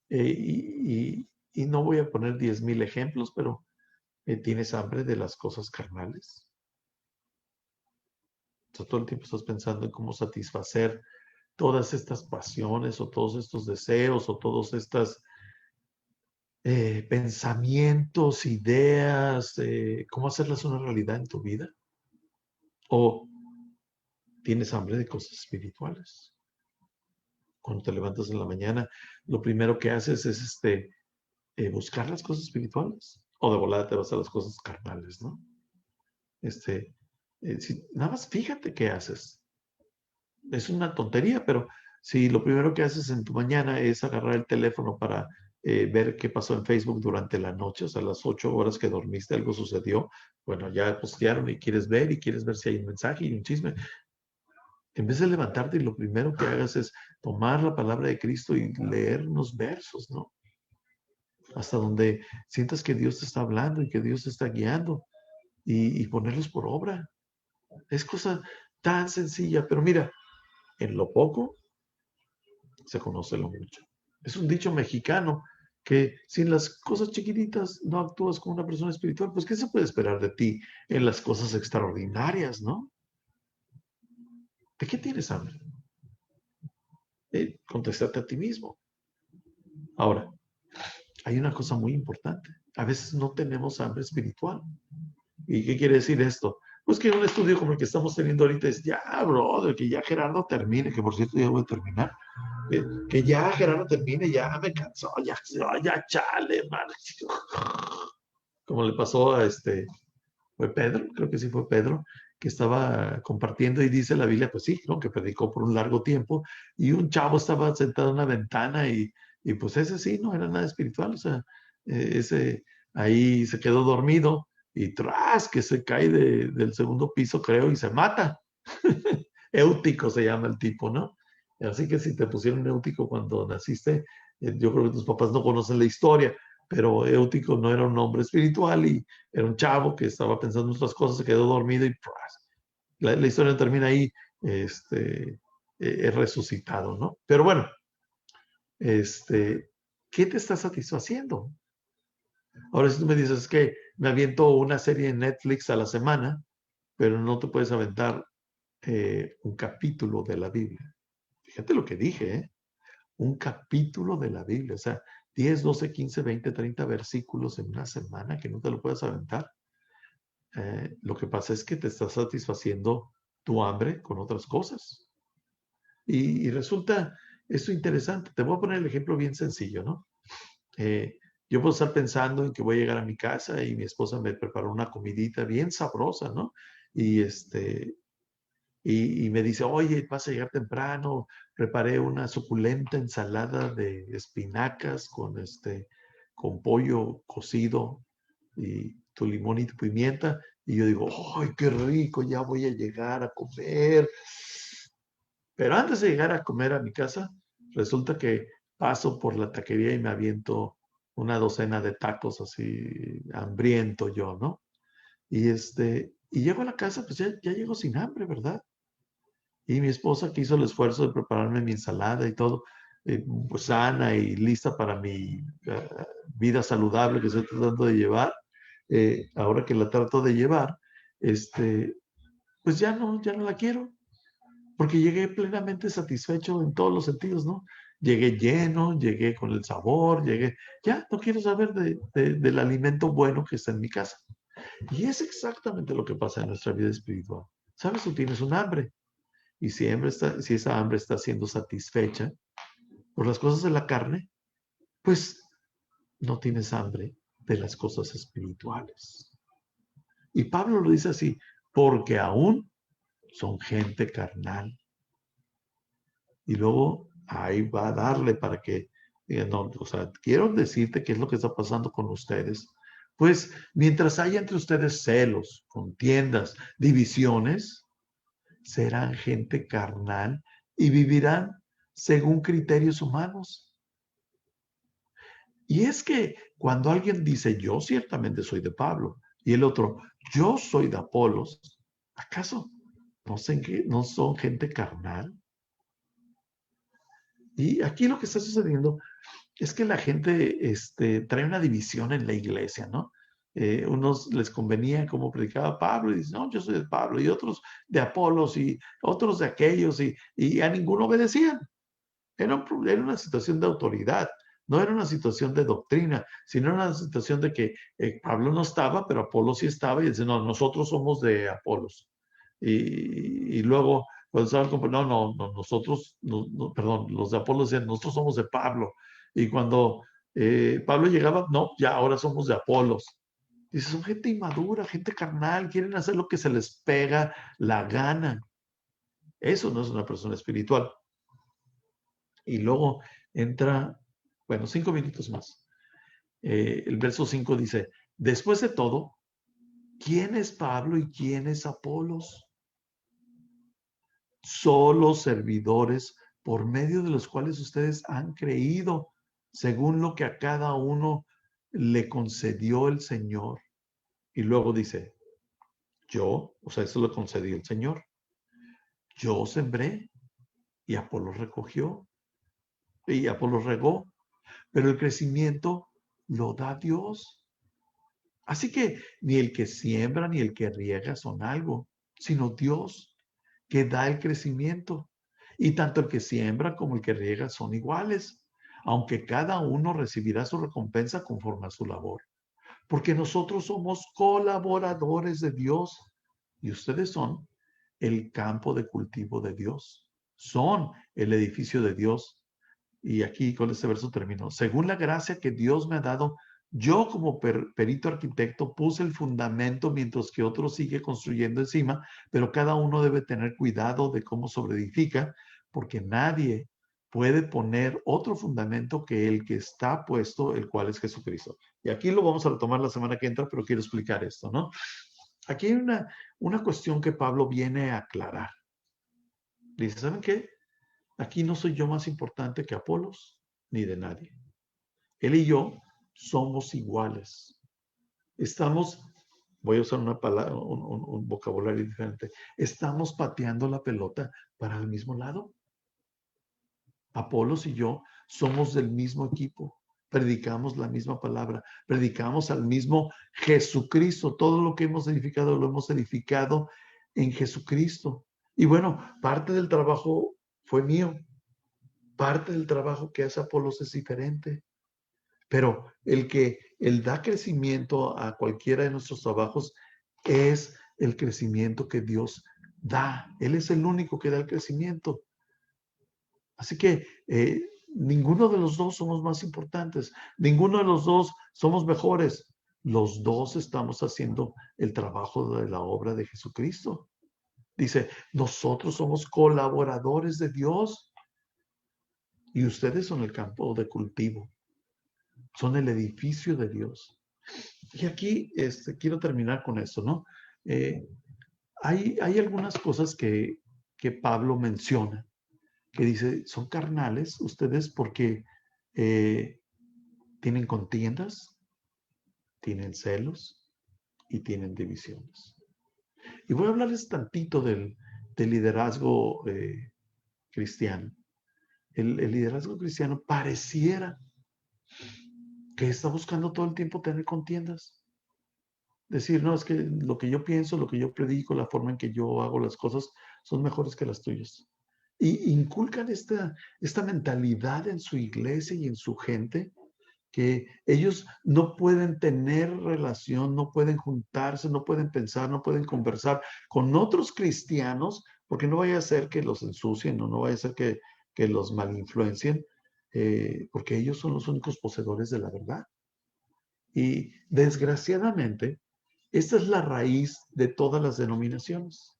Y no voy a poner 10,000 ejemplos, pero ¿tienes hambre de las cosas carnales? Entonces, todo el tiempo estás pensando en cómo satisfacer todas estas pasiones o todos estos deseos o todos estos pensamientos, ideas, cómo hacerlas una realidad en tu vida. O tienes hambre de cosas espirituales. Cuando te levantas en la mañana, lo primero que haces es buscar las cosas espirituales. O de volada te vas a las cosas carnales, ¿no? Nada más fíjate qué haces. Es una tontería, pero si lo primero que haces en tu mañana es agarrar el teléfono para ver qué pasó en Facebook durante la noche, o sea, las 8 horas que dormiste, algo sucedió, bueno, ya postearon y quieres ver si hay un mensaje y un chisme. En vez de levantarte y lo primero que hagas es tomar la palabra de Cristo y leer unos versos, ¿no? Hasta donde sientas que Dios te está hablando y que Dios te está guiando y ponerlos por obra. Es cosa tan sencilla, pero mira, en lo poco se conoce lo mucho. Es un dicho mexicano que si en las cosas chiquititas no actúas como una persona espiritual, pues ¿qué se puede esperar de ti en las cosas extraordinarias, no? ¿De qué tienes hambre? Contéstate a ti mismo. Ahora, hay una cosa muy importante. A veces no tenemos hambre espiritual. ¿Y qué quiere decir esto? Pues que un estudio como el que estamos teniendo ahorita es, ya, brother, que ya Gerardo termine, que por cierto ya voy a terminar. Que ya Gerardo termine, ya me cansó, ya chale, man. Como le pasó a fue Pedro, creo que sí fue Pedro, que estaba compartiendo y dice la Biblia, pues sí, ¿no? Que predicó por un largo tiempo y un chavo estaba sentado en una ventana y pues ese sí, no era nada espiritual, o sea, ese ahí se quedó dormido y tras que se cae del segundo piso, creo, y se mata. Éutico se llama el tipo, ¿no? Así que si te pusieron Éutico cuando naciste, yo creo que tus papás no conocen la historia, pero Éutico no era un hombre espiritual y era un chavo que estaba pensando en otras cosas, se quedó dormido y la historia termina ahí, es resucitado, ¿no? Pero bueno, ¿qué te está satisfaciendo? Ahora si tú me dices que me aviento una serie en Netflix a la semana, pero no te puedes aventar un capítulo de la Biblia. Fíjate lo que dije, ¿eh? Un capítulo de la Biblia, o sea, 10, 12, 15, 20, 30 versículos en una semana que no te lo puedes aventar. Lo que pasa es que te estás satisfaciendo tu hambre con otras cosas. Y resulta esto interesante. Te voy a poner el ejemplo bien sencillo, ¿no? Yo puedo estar pensando en que voy a llegar a mi casa y mi esposa me preparó una comidita bien sabrosa, ¿no? Y y me dice, oye, vas a llegar temprano, preparé una suculenta ensalada de espinacas con pollo cocido y tu limón y tu pimienta. Y yo digo, ¡ay, qué rico! Ya voy a llegar a comer. Pero antes de llegar a comer a mi casa, resulta que paso por la taquería y me aviento una docena de tacos así, hambriento yo, ¿no? Y llego a la casa, pues ya llego sin hambre, ¿verdad? Y mi esposa que hizo el esfuerzo de prepararme mi ensalada y todo, pues, sana y lista para mi vida saludable que estoy tratando de llevar, ahora que la trato de llevar, pues ya no la quiero, porque llegué plenamente satisfecho en todos los sentidos, ¿no? Llegué lleno, llegué con el sabor, ya no quiero saber del alimento bueno que está en mi casa. Y es exactamente lo que pasa en nuestra vida espiritual. ¿Sabes? Tú tienes un hambre y si esa hambre está siendo satisfecha por las cosas de la carne, pues no tienes hambre de las cosas espirituales. Y Pablo lo dice así, porque aún son gente carnal. Y luego ahí va a darle para que, no, o sea, quiero decirte qué es lo que está pasando con ustedes. Pues mientras haya entre ustedes celos, contiendas, divisiones, serán gente carnal y vivirán según criterios humanos. Y es que cuando alguien dice, yo ciertamente soy de Pablo, y el otro, yo soy de Apolos, ¿acaso no son gente carnal? Y aquí lo que está sucediendo es que la gente trae una división en la iglesia, ¿no? Unos les convenía cómo predicaba Pablo y dicen, no, yo soy de Pablo, y otros de Apolos, y otros de aquellos, y a ninguno obedecían. Era una situación de autoridad, no era una situación de doctrina, sino era una situación de que Pablo no estaba, pero Apolo sí estaba, y dice, no, nosotros somos de Apolos. Y luego, cuando estaban como, no, nosotros, perdón, los de Apolo decían, nosotros somos de Pablo. Y cuando Pablo llegaba, no, ya ahora somos de Apolos. Dice, son gente inmadura, gente carnal, quieren hacer lo que se les pega la gana. Eso no es una persona espiritual. Y luego entra, bueno, 5 minutos más. El verso 5 dice, después de todo, ¿quién es Pablo y quién es Apolos? Solo servidores por medio de los cuales ustedes han creído, según lo que a cada uno le concedió el Señor. Y luego dice, yo, o sea, eso lo concedió el Señor. Yo sembré y Apolos recogió y Apolos regó, pero el crecimiento lo da Dios. Así que ni el que siembra ni el que riega son algo, sino Dios que da el crecimiento. Y tanto el que siembra como el que riega son iguales, aunque cada uno recibirá su recompensa conforme a su labor. Porque nosotros somos colaboradores de Dios y ustedes son el campo de cultivo de Dios. Son el edificio de Dios. Y aquí con este verso termino. Según la gracia que Dios me ha dado, yo como perito arquitecto puse el fundamento mientras que otro sigue construyendo encima, pero cada uno debe tener cuidado de cómo sobreedifica, porque nadie puede poner otro fundamento que el que está puesto, el cual es Jesucristo. Y aquí lo vamos a retomar la semana que entra, pero quiero explicar esto, ¿no? Aquí hay una cuestión que Pablo viene a aclarar. Dice, ¿saben qué? Aquí no soy yo más importante que Apolos, ni de nadie. Él y yo somos iguales. Estamos, voy a usar una palabra, un vocabulario diferente. Estamos pateando la pelota para el mismo lado. Apolos y yo somos del mismo equipo. Predicamos la misma palabra. Predicamos al mismo Jesucristo. Todo lo que hemos edificado lo hemos edificado en Jesucristo. Y bueno, parte del trabajo fue mío. Parte del trabajo que hace Apolos es diferente. Pero el da crecimiento a cualquiera de nuestros trabajos es el crecimiento que Dios da. Él es el único que da el crecimiento. Así que ninguno de los dos somos más importantes. Ninguno de los dos somos mejores. Los dos estamos haciendo el trabajo de la obra de Jesucristo. Dice, nosotros somos colaboradores de Dios y ustedes son el campo de cultivo. Son el edificio de Dios. Y aquí quiero terminar con esto, ¿no? Hay algunas cosas que Pablo menciona, que dice, son carnales ustedes porque tienen contiendas, tienen celos y tienen divisiones. Y voy a hablarles tantito del liderazgo cristiano. el liderazgo cristiano pareciera que está buscando todo el tiempo tener contiendas. Decir, no, es que lo que yo pienso, lo que yo predico, la forma en que yo hago las cosas son mejores que las tuyas. Y inculcan esta mentalidad en su iglesia y en su gente, que ellos no pueden tener relación, no pueden juntarse, no pueden pensar, no pueden conversar con otros cristianos, porque no vaya a ser que los ensucien o no vaya a ser que los malinfluencien, porque ellos son los únicos poseedores de la verdad. Y desgraciadamente, esta es la raíz de todas las denominaciones,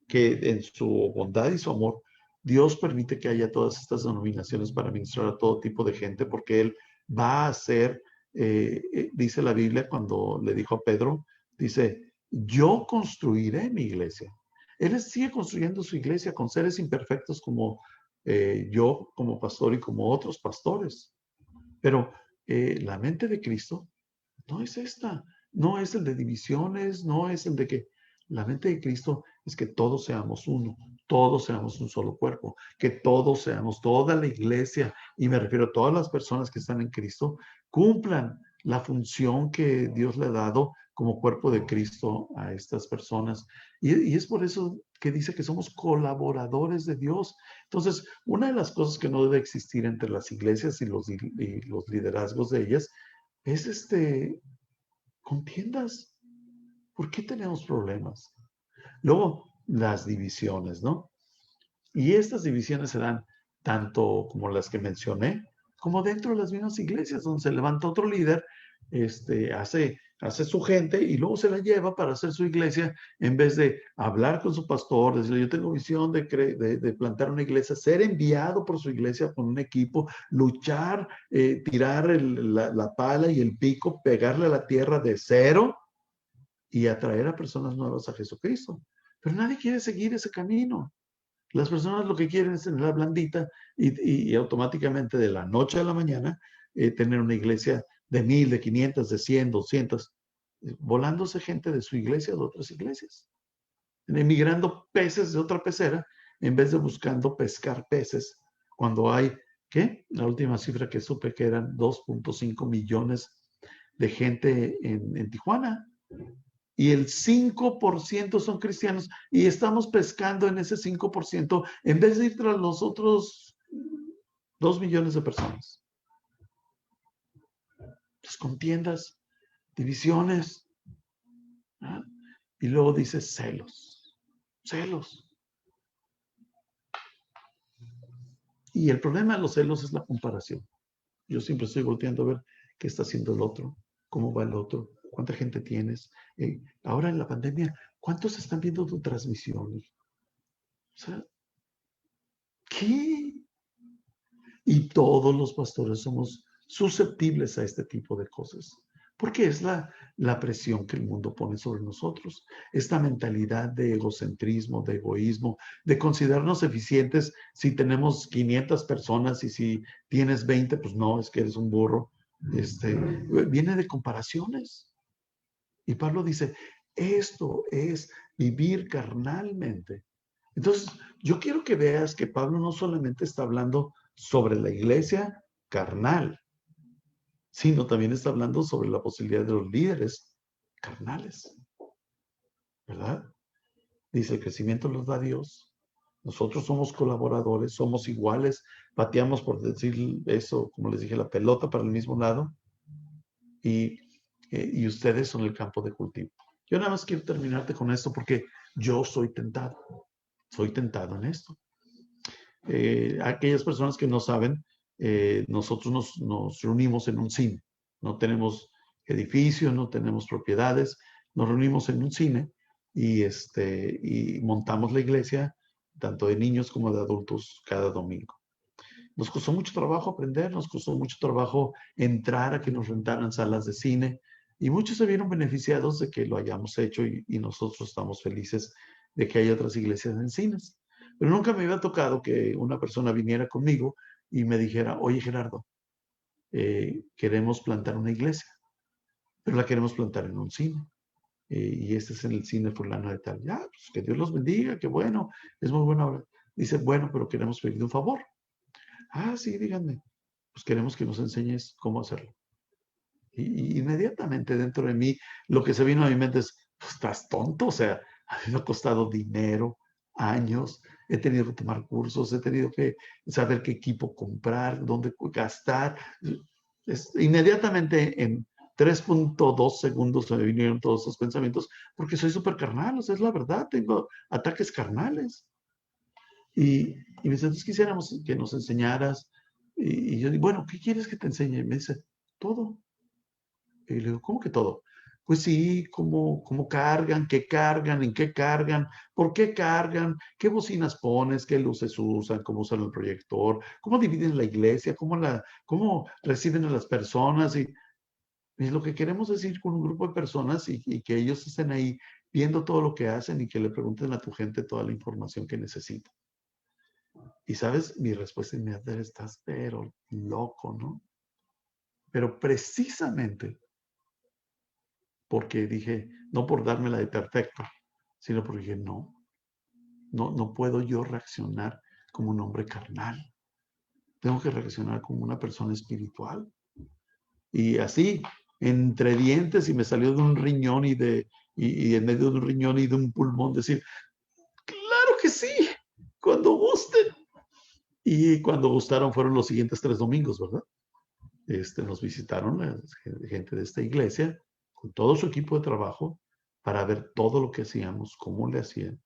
que en su bondad y su amor, Dios permite que haya todas estas denominaciones para ministrar a todo tipo de gente, porque Él va a hacer, dice la Biblia cuando le dijo a Pedro, dice, yo construiré mi iglesia. Él sigue construyendo su iglesia con seres imperfectos como yo, como pastor y como otros pastores. Pero la mente de Cristo no es esta, no es el de divisiones, no es el de que la mente de Cristo es que todos seamos uno, todos seamos un solo cuerpo, que todos seamos, toda la iglesia, y me refiero a todas las personas que están en Cristo, cumplan la función que Dios le ha dado como cuerpo de Cristo a estas personas. Y es por eso que dice que somos colaboradores de Dios. Entonces, una de las cosas que no debe existir entre las iglesias y los liderazgos de ellas es contiendas. ¿Por qué tenemos problemas? Luego, las divisiones, ¿no? Y estas divisiones se dan tanto como las que mencioné, como dentro de las mismas iglesias, donde se levanta otro líder, hace su gente y luego se la lleva para hacer su iglesia, en vez de hablar con su pastor, decirle, yo tengo visión de plantar una iglesia, ser enviado por su iglesia con un equipo, luchar, tirar la pala y el pico, pegarle a la tierra de cero y atraer a personas nuevas a Jesucristo. Pero nadie quiere seguir ese camino. Las personas lo que quieren es tener la blandita y automáticamente de la noche a la mañana tener una iglesia de 1000, de 500, de 100, 200, volándose gente de su iglesia a otras iglesias, emigrando peces de otra pecera en vez de buscando pescar peces cuando hay, ¿qué? La última cifra que supe que eran 2.5 millones de gente en Tijuana y el 5% son cristianos y estamos pescando en ese 5% en vez de ir tras los otros 2 millones de personas. Las contiendas, divisiones, ¿ah? Y luego dice celos, celos. Y el problema de los celos es la comparación. Yo siempre estoy volteando a ver qué está haciendo el otro, cómo va el otro, cuánta gente tienes. Ahora en la pandemia, ¿cuántos están viendo tu transmisión? O sea, ¿qué? Y todos los pastores somos susceptibles a este tipo de cosas, porque es la presión que el mundo pone sobre nosotros, esta mentalidad de egocentrismo, de egoísmo, de considerarnos eficientes si tenemos 500 personas y si tienes 20, pues no, es que eres un burro. Viene de comparaciones. Y Pablo dice, esto es vivir carnalmente. Entonces, yo quiero que veas que Pablo no solamente está hablando sobre la iglesia carnal, sino también está hablando sobre la posibilidad de los líderes carnales, ¿verdad? Dice, el crecimiento los da Dios. Nosotros somos colaboradores, somos iguales, pateamos, por decir eso, como les dije, la pelota para el mismo lado, y ustedes son el campo de cultivo. Yo nada más quiero terminarte con esto porque yo soy tentado en esto. Aquellas personas que no saben, nosotros nos reunimos en un cine. No tenemos edificio, no tenemos propiedades, nos reunimos en un cine y montamos la iglesia, tanto de niños como de adultos, cada domingo. Nos costó mucho trabajo aprender, nos costó mucho trabajo entrar a que nos rentaran salas de cine y muchos se vieron beneficiados de que lo hayamos hecho y nosotros estamos felices de que haya otras iglesias en cines. Pero nunca me había tocado que una persona viniera conmigo y me dijera, oye Gerardo, queremos plantar una iglesia, pero la queremos plantar en un cine. Y este es en el cine fulano de tal. Ya, pues que Dios los bendiga, que bueno, es muy buena obra. Dice, bueno, pero queremos pedirte un favor. Ah, sí, díganme. Pues queremos que nos enseñes cómo hacerlo. Y inmediatamente dentro de mí, lo que se vino a mi mente es, pues estás tonto, o sea, a mí me ha costado dinero, años, he tenido que tomar cursos, he tenido que saber qué equipo comprar, dónde gastar. Inmediatamente en 3.2 segundos se me vinieron todos esos pensamientos, porque soy súper carnal, o sea, es la verdad, tengo ataques carnales. Y me dice, entonces quisiéramos que nos enseñaras. Y yo digo, bueno, ¿qué quieres que te enseñe? Y me dice, todo. Y le digo, ¿cómo que todo? Pues sí, cómo cargan, en qué cargan, por qué cargan, qué bocinas pones, qué luces usan, cómo usan el proyector, cómo dividen la iglesia, cómo reciben a las personas. Y lo que queremos es ir con un grupo de personas y que ellos estén ahí viendo todo lo que hacen y que le pregunten a tu gente toda la información que necesita. Y sabes, mi respuesta inmediata es, estás pero loco, ¿no? Pero precisamente porque dije, no por dármela de perfecto, sino porque dije, no puedo yo reaccionar como un hombre carnal. Tengo que reaccionar como una persona espiritual. Y así, entre dientes, y me salió de un riñón y en medio de un riñón y de un pulmón, decir, claro que sí, cuando gusten. Y cuando gustaron fueron los siguientes 3 domingos, ¿verdad? Nos visitaron gente de esta iglesia con todo su equipo de trabajo para ver todo lo que hacíamos, cómo le hacían.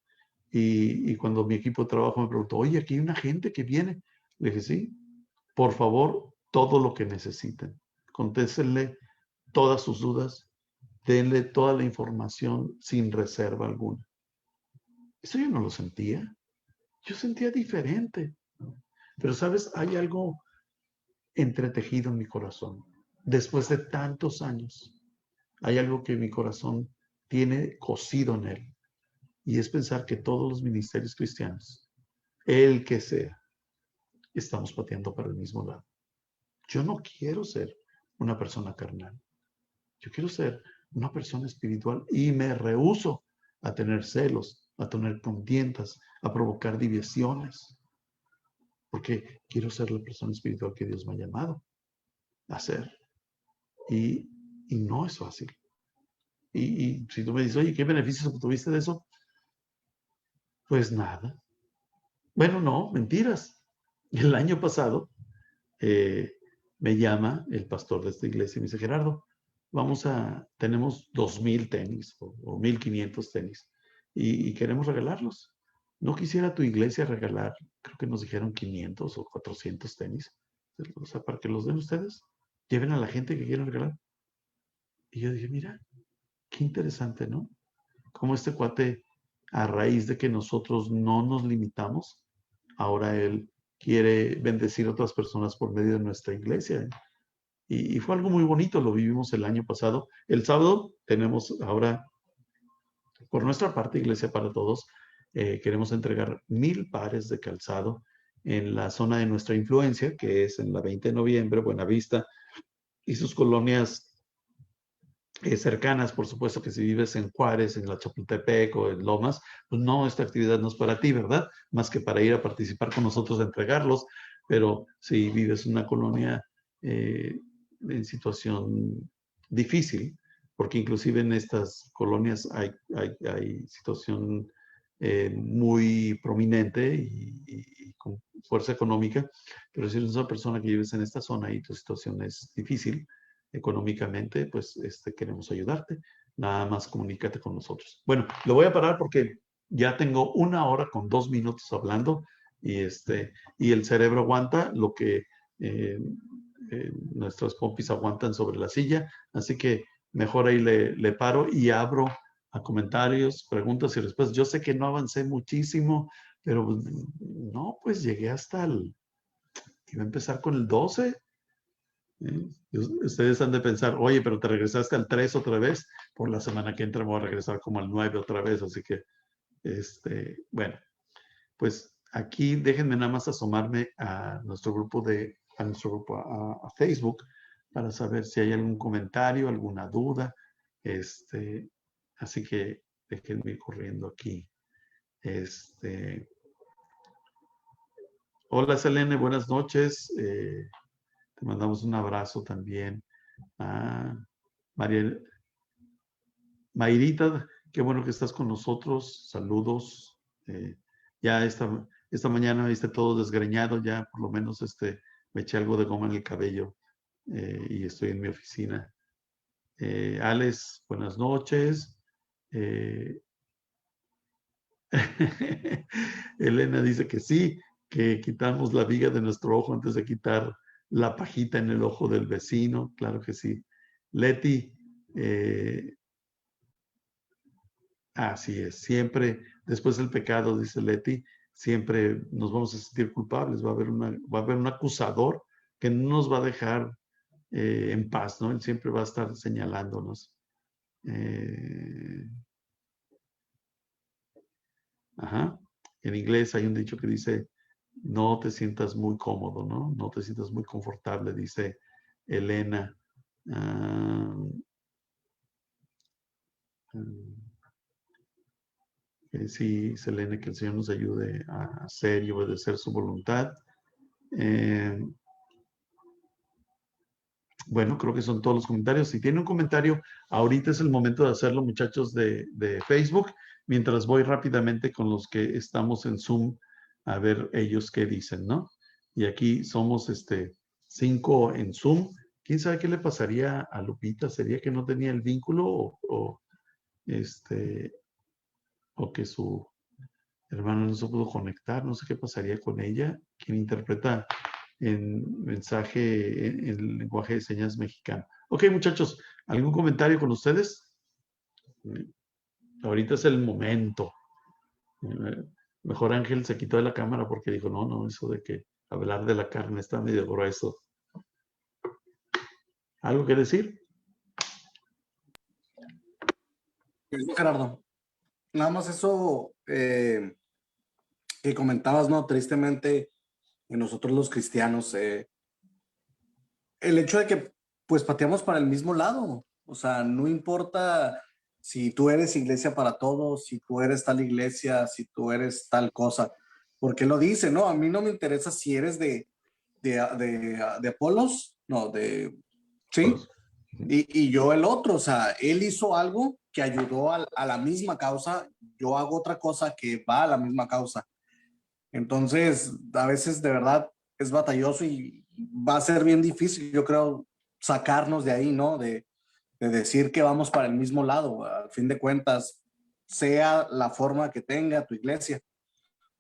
Y cuando mi equipo de trabajo me preguntó, oye, aquí hay una gente que viene, le dije, sí, por favor, todo lo que necesiten. Contéstenle todas sus dudas, denle toda la información sin reserva alguna. Eso yo no lo sentía. Yo sentía diferente. Pero, ¿sabes? Hay algo entretejido en mi corazón. Después de tantos años, hay algo que mi corazón tiene cosido en él. Y es pensar que todos los ministerios cristianos, el que sea, estamos pateando para el mismo lado. Yo no quiero ser una persona carnal. Yo quiero ser una persona espiritual y me rehúso a tener celos, a tener contiendas, a provocar divisiones, porque quiero ser la persona espiritual que Dios me ha llamado a ser. Y, y no es fácil. Y si tú me dices, oye, ¿qué beneficios obtuviste de eso? Pues nada. Bueno, no, mentiras. El año pasado eh, me llama el pastor de esta iglesia y me dice, Gerardo, tenemos 2,000 tenis o 1,500 tenis y queremos regalarlos. ¿No quisiera tu iglesia regalar, creo que nos dijeron 500 o 400 tenis? O sea, para que los den ustedes, lleven a la gente que quieren regalar. Y yo dije, mira, qué interesante, ¿no? Como este cuate, a raíz de que nosotros no nos limitamos, ahora él quiere bendecir a otras personas por medio de nuestra iglesia. Y fue algo muy bonito, lo vivimos el año pasado. El sábado tenemos ahora, por nuestra parte, Iglesia para Todos, queremos entregar 1,000 pares de calzado en la zona de nuestra influencia, que es en la 20 de noviembre, Buenavista, y sus colonias cercanas, por supuesto que si vives en Juárez, en la Chapultepec o en Lomas, pues no, esta actividad no es para ti, ¿verdad? Más que para ir a participar con nosotros a entregarlos, pero si vives en una colonia en situación difícil, porque inclusive en estas colonias hay situación muy prominente y con fuerza económica, pero si eres una persona que vives en esta zona y tu situación es difícil, económicamente, pues queremos ayudarte. Nada más comunícate con nosotros. Bueno, lo voy a parar porque ya tengo 1 hora con 2 minutos hablando y el cerebro aguanta lo que nuestros pompis aguantan sobre la silla. Así que mejor ahí le paro y abro a comentarios, preguntas y respuestas. Yo sé que no avancé muchísimo, pero no, pues llegué hasta iba a empezar con el 12. Ustedes han de pensar, oye, pero te regresaste al 3 otra vez, por la semana que entra me voy a regresar como al 9 otra vez, así que, bueno, pues aquí déjenme nada más asomarme a nuestro grupo a Facebook para saber si hay algún comentario, alguna duda, así que déjenme ir corriendo aquí, Hola, Selene, buenas noches. Te mandamos un abrazo también. Ah, María, Mayrita, qué bueno que estás con nosotros. Saludos. Ya esta mañana viste todo desgreñado, ya por lo menos me eché algo de goma en el cabello y estoy en mi oficina. Alex, buenas noches. Eh, Elena dice que sí, que quitamos la viga de nuestro ojo antes de quitar la pajita en el ojo del vecino. Claro que sí. Leti, así es. Siempre, después del pecado, dice Leti, siempre nos vamos a sentir culpables. Va a haber un acusador que no nos va a dejar en paz, ¿no? Él siempre va a estar señalándonos. Ajá. En inglés hay un dicho que dice, no te sientas muy cómodo, ¿no? No te sientas muy confortable, dice Elena. Ah, sí, Selene, que el Señor nos ayude a hacer y obedecer su voluntad. Bueno, creo que son todos los comentarios. Si tiene un comentario, ahorita es el momento de hacerlo, muchachos de Facebook, mientras voy rápidamente con los que estamos en Zoom a ver ellos qué dicen, ¿no? Y aquí somos 5 en Zoom. ¿Quién sabe qué le pasaría a Lupita? ¿Sería que no tenía el vínculo o que su hermano no se pudo conectar? No sé qué pasaría con ella. ¿Quién interpreta en mensaje en el lenguaje de señas mexicano? Ok, muchachos, ¿algún comentario con ustedes? Ahorita es el momento. Mejor Ángel se quitó de la cámara porque dijo, no, eso de que hablar de la carne está medio grueso. ¿Algo que decir? Gerardo, nada más eso que comentabas, ¿no? Tristemente, en nosotros los cristianos, el hecho de que pues pateamos para el mismo lado, o sea, no importa si tú eres iglesia para todos, si tú eres tal iglesia, si tú eres tal cosa, porque lo dice, ¿no? A mí no me interesa si eres de Apolos, no, sí, Pues, y yo el otro, o sea, él hizo algo que ayudó a la misma causa, yo hago otra cosa que va a la misma causa. Entonces, a veces de verdad es batalloso y va a ser bien difícil, yo creo, sacarnos de ahí, ¿no? De decir que vamos para el mismo lado. Al fin de cuentas, sea la forma que tenga tu iglesia,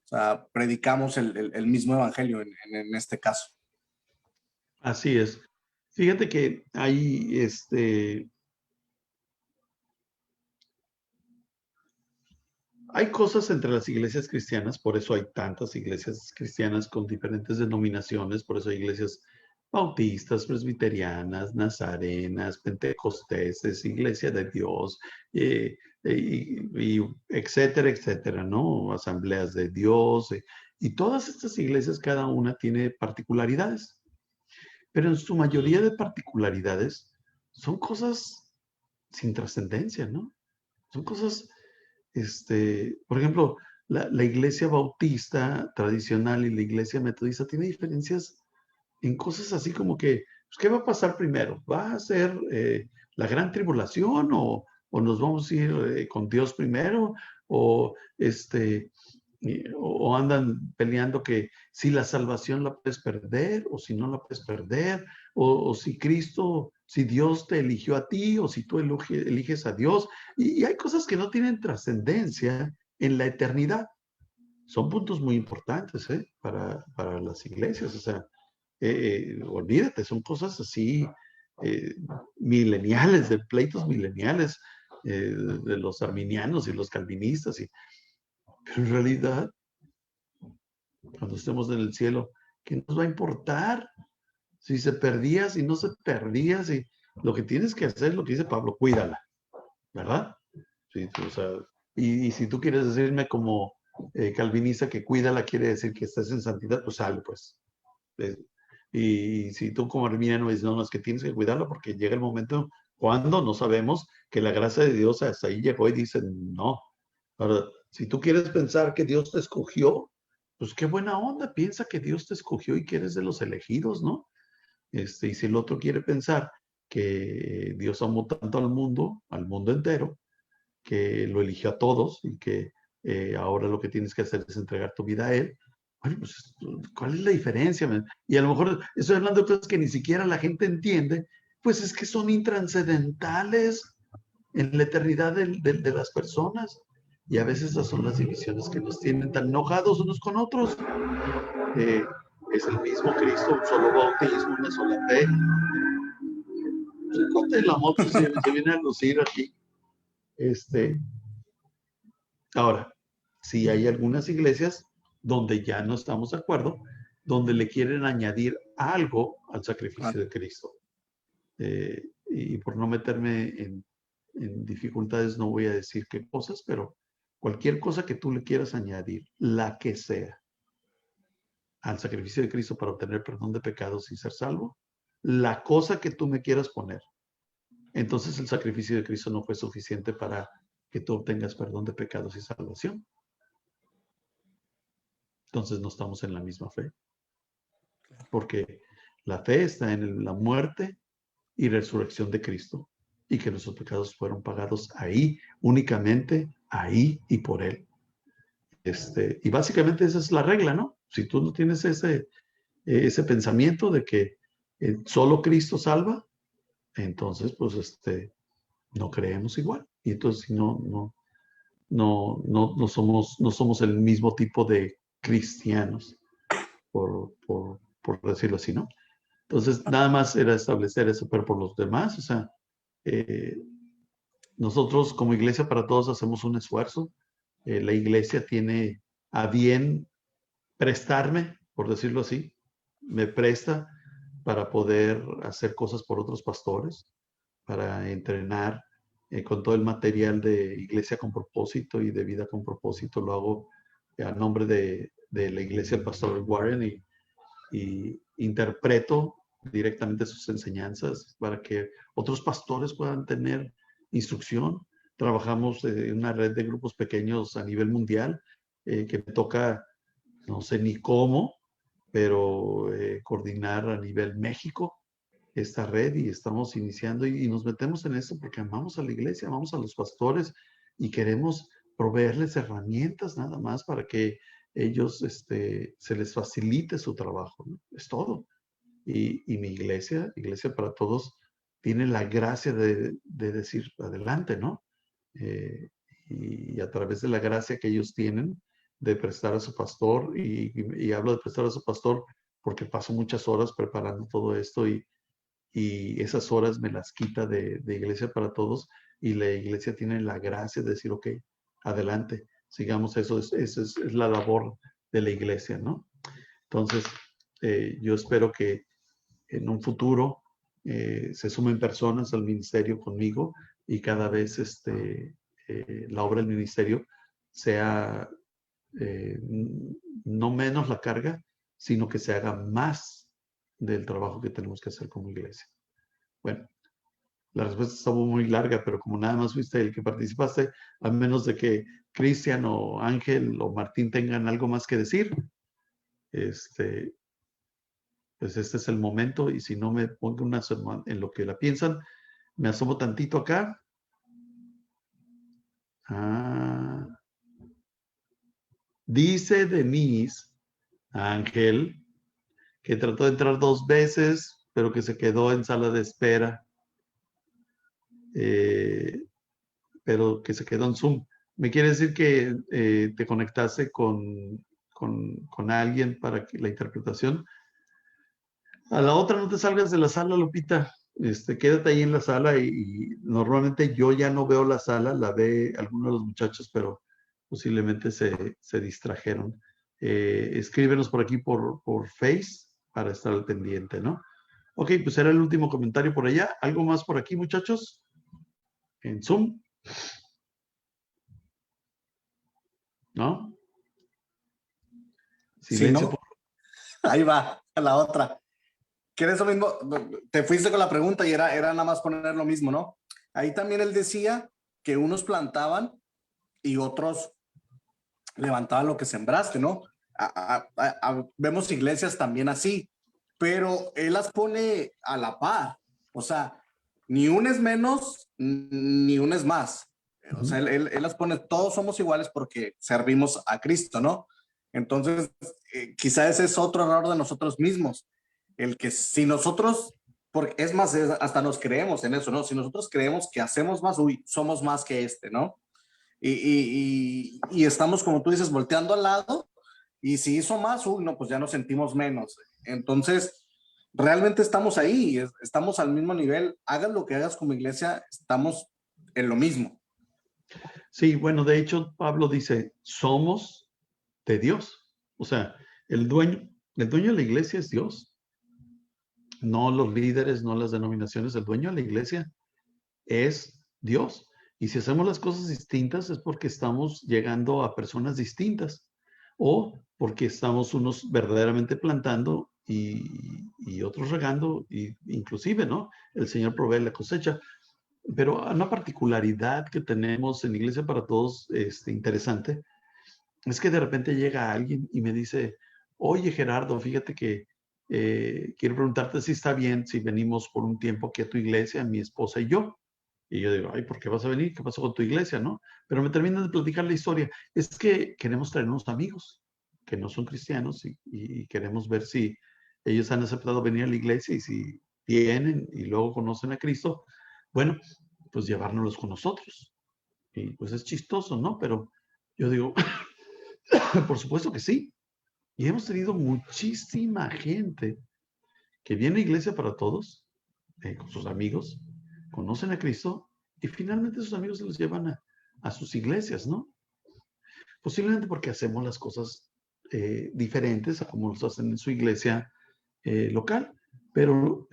o sea, predicamos el mismo evangelio en este caso. así es. Fíjate que hay hay cosas entre las iglesias cristianas, por eso hay tantas iglesias cristianas con diferentes denominaciones, por eso hay iglesias bautistas, presbiterianas, nazarenas, pentecosteses, iglesia de Dios, etcétera, etcétera, ¿no? Asambleas de Dios, y todas estas iglesias, cada una tiene particularidades, pero en su mayoría de particularidades son cosas sin trascendencia, ¿no? Son cosas por ejemplo, la iglesia bautista tradicional y la iglesia metodista tiene diferencias en cosas así como que, pues, ¿qué va a pasar primero? ¿Va a ser la gran tribulación o nos vamos a ir con Dios primero? O, o andan peleando que si la salvación la puedes perder o si no la puedes perder, o si Cristo, si Dios te eligió a ti o si tú eliges a Dios. Y hay cosas que no tienen trascendencia en la eternidad. Son puntos muy importantes para las iglesias. O sea, olvídate, son cosas así eh, mileniales, de pleitos mileniales de los arminianos y los calvinistas. Pero en realidad, cuando estemos en el cielo, ¿qué nos va a importar? Si se perdía, si no se perdía, si lo que tienes que hacer es lo que dice Pablo, cuídala, ¿verdad? Sí, o sea, y si tú quieres decirme como calvinista que cuídala quiere decir que estás en santidad, pues sale, pues. Eh, y si tú como arminiano dices, no, es que tienes que cuidarla porque llega el momento cuando no sabemos que la gracia de Dios hasta ahí llegó y dicen, no. Ahora, si tú quieres pensar que Dios te escogió pues qué buena onda, piensa que Dios te escogió y que eres de los elegidos, ¿no? Y si el otro quiere pensar que Dios amó tanto al mundo entero, que lo eligió a todos y que ahora lo que tienes que hacer es entregar tu vida a Él, bueno, pues, ¿cuál es la diferencia? Man? Y a lo mejor estoy hablando de cosas que ni siquiera la gente entiende, pues es que son intranscendentales en la eternidad de las personas. Y a veces esas son las divisiones que nos tienen tan enojados unos con otros. Eh, es el mismo Cristo, un solo bautismo, una sola fe. La moto se viene a lucir aquí. Ahora, sí hay algunas iglesias donde ya no estamos de acuerdo, donde le quieren añadir algo al sacrificio de Cristo. Y por no meterme en dificultades, no voy a decir qué cosas, pero cualquier cosa que tú le quieras añadir, la que sea, al sacrificio de Cristo para obtener perdón de pecados y ser salvo, la cosa que tú me quieras poner, entonces el sacrificio de Cristo no fue suficiente para que tú obtengas perdón de pecados y salvación. Entonces no estamos en la misma fe. Porque la fe está en la muerte y resurrección de Cristo y que nuestros pecados fueron pagados ahí, únicamente ahí y por Él. Y básicamente esa es la regla, ¿no? Si tú no tienes ese pensamiento de que solo Cristo salva, entonces pues no creemos igual. Y entonces no somos el mismo tipo de cristianos, por decirlo así, ¿no? Entonces, nada más era establecer eso, pero por los demás, o sea, eh, nosotros como Iglesia para Todos hacemos un esfuerzo. La Iglesia tiene a bien prestarme, por decirlo así, me presta para poder hacer cosas por otros pastores, para entrenar con todo el material de Iglesia con propósito y de vida con propósito. Lo hago a nombre de la Iglesia del Pastor Warren y interpreto directamente sus enseñanzas para que otros pastores puedan tener instrucción. Trabajamos en una red de grupos pequeños a nivel mundial que me toca, no sé ni cómo, pero coordinar a nivel México esta red y estamos iniciando y nos metemos en esto porque amamos a la iglesia, amamos a los pastores y queremos proveerles herramientas nada más para que ellos se les facilite su trabajo, ¿no? Es todo. Y mi iglesia, Iglesia para Todos, tiene la gracia de decir adelante, ¿no? Eh, y a través de la gracia que ellos tienen de prestar a su pastor, y hablo de prestar a su pastor porque paso muchas horas preparando todo esto y esas horas me las quita de Iglesia para Todos y la iglesia tiene la gracia de decir, ok, adelante, sigamos eso, esa es la labor de la iglesia, ¿no? Entonces, yo espero que en un futuro se sumen personas al ministerio conmigo y cada vez la obra del ministerio sea no menos la carga, sino que se haga más del trabajo que tenemos que hacer como iglesia. Bueno, la respuesta estuvo muy larga, pero como nada más fuiste el que participaste, a menos de que Cristian o Ángel o Martín tengan algo más que decir, pues este es el momento y si no me pongo una en lo que la piensan, me asomo tantito acá. Ah, dice Denise Ángel que trató de entrar 2 veces, pero que se quedó en sala de espera, pero que se quedó en Zoom. ¿Me quiere decir que te conectaste con alguien para que la interpretación? A la otra no te salgas de la sala, Lupita. Quédate ahí en la sala y normalmente yo ya no veo la sala, la ve algunos de los muchachos, pero posiblemente se distrajeron. Escríbenos por aquí por Face para estar al pendiente, ¿no? Ok, pues era el último comentario por allá. ¿Algo más por aquí, muchachos? En Zoom. ¿No? Silencio. Sí, ¿no? Ahí va, la otra. Que eso mismo, te fuiste con la pregunta y era nada más poner lo mismo, ¿no? Ahí también él decía que unos plantaban y otros levantaban lo que sembraste, ¿no? vemos iglesias también así, pero él las pone a la par. O sea, ni una es menos, ni una es más. O sea, él las pone, todos somos iguales porque servimos a Cristo, ¿no? Entonces, quizá ese es otro error de nosotros mismos. El que si nosotros, porque es más, hasta nos creemos en eso, ¿no? Si nosotros creemos que hacemos más, uy, somos más que este, ¿no? Y estamos, como tú dices, volteando al lado, y si hizo más, uy, no, pues ya nos sentimos menos. Entonces, realmente estamos ahí, estamos al mismo nivel. Hagas lo que hagas como iglesia, estamos en lo mismo. Sí, bueno, de hecho, Pablo dice, somos de Dios. O sea, el dueño, el dueño de la iglesia es Dios, no los líderes, no las denominaciones. El dueño de la iglesia es Dios. Y si hacemos las cosas distintas es porque estamos llegando a personas distintas o porque estamos unos verdaderamente plantando y otros regando, y inclusive, ¿no? El Señor provee la cosecha. Pero una particularidad que tenemos en Iglesia para Todos, interesante, es que de repente llega alguien y me dice, oye Gerardo, fíjate que quiero preguntarte si está bien si venimos por un tiempo aquí a tu iglesia, mi esposa y yo. Y yo digo, ay, ¿por qué vas a venir? ¿Qué pasó con tu iglesia? ¿No? Pero me terminan de platicar la historia. Es que queremos traer unos amigos que no son cristianos y queremos ver si ellos han aceptado venir a la iglesia y si vienen y luego conocen a Cristo, bueno, pues llevárnoslos con nosotros. Y pues es chistoso, ¿no? Pero yo digo, por supuesto que sí. Y hemos tenido muchísima gente que viene a Iglesia para Todos, con sus amigos, conocen a Cristo y finalmente sus amigos se los llevan a sus iglesias, ¿no? Posiblemente porque hacemos las cosas diferentes a como los hacen en su iglesia local, pero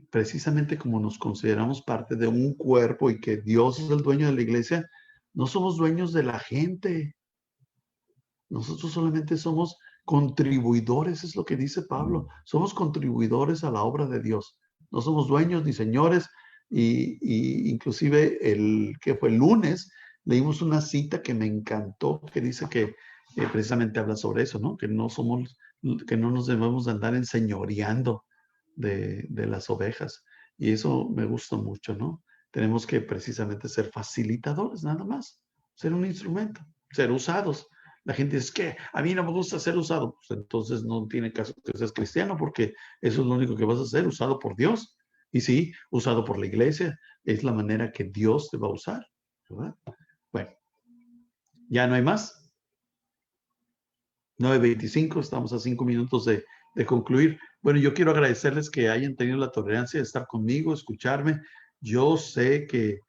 precisamente como nos consideramos parte de un cuerpo y que Dios es el dueño de la iglesia, no somos dueños de la gente. Nosotros solamente somos contribuidores, es lo que dice Pablo. Somos contribuidores a la obra de Dios. No somos dueños ni señores. Y inclusive que fue el lunes, leímos una cita que me encantó, que dice que precisamente habla sobre eso, ¿no? Que que no nos debemos de andar enseñoreando de las ovejas. Y eso me gusta mucho, ¿no? Tenemos que precisamente ser facilitadores, nada más. Ser un instrumento, ser usados. La gente dice que a mí no me gusta ser usado. Pues entonces no tiene caso que seas cristiano, porque eso es lo único que vas a hacer, usado por Dios. Y sí, usado por la iglesia. Es la manera que Dios te va a usar, ¿verdad? Bueno, ya no hay más. 9:25, estamos a 5 minutos de concluir. Bueno, yo quiero agradecerles que hayan tenido la tolerancia de estar conmigo, escucharme. Yo sé que,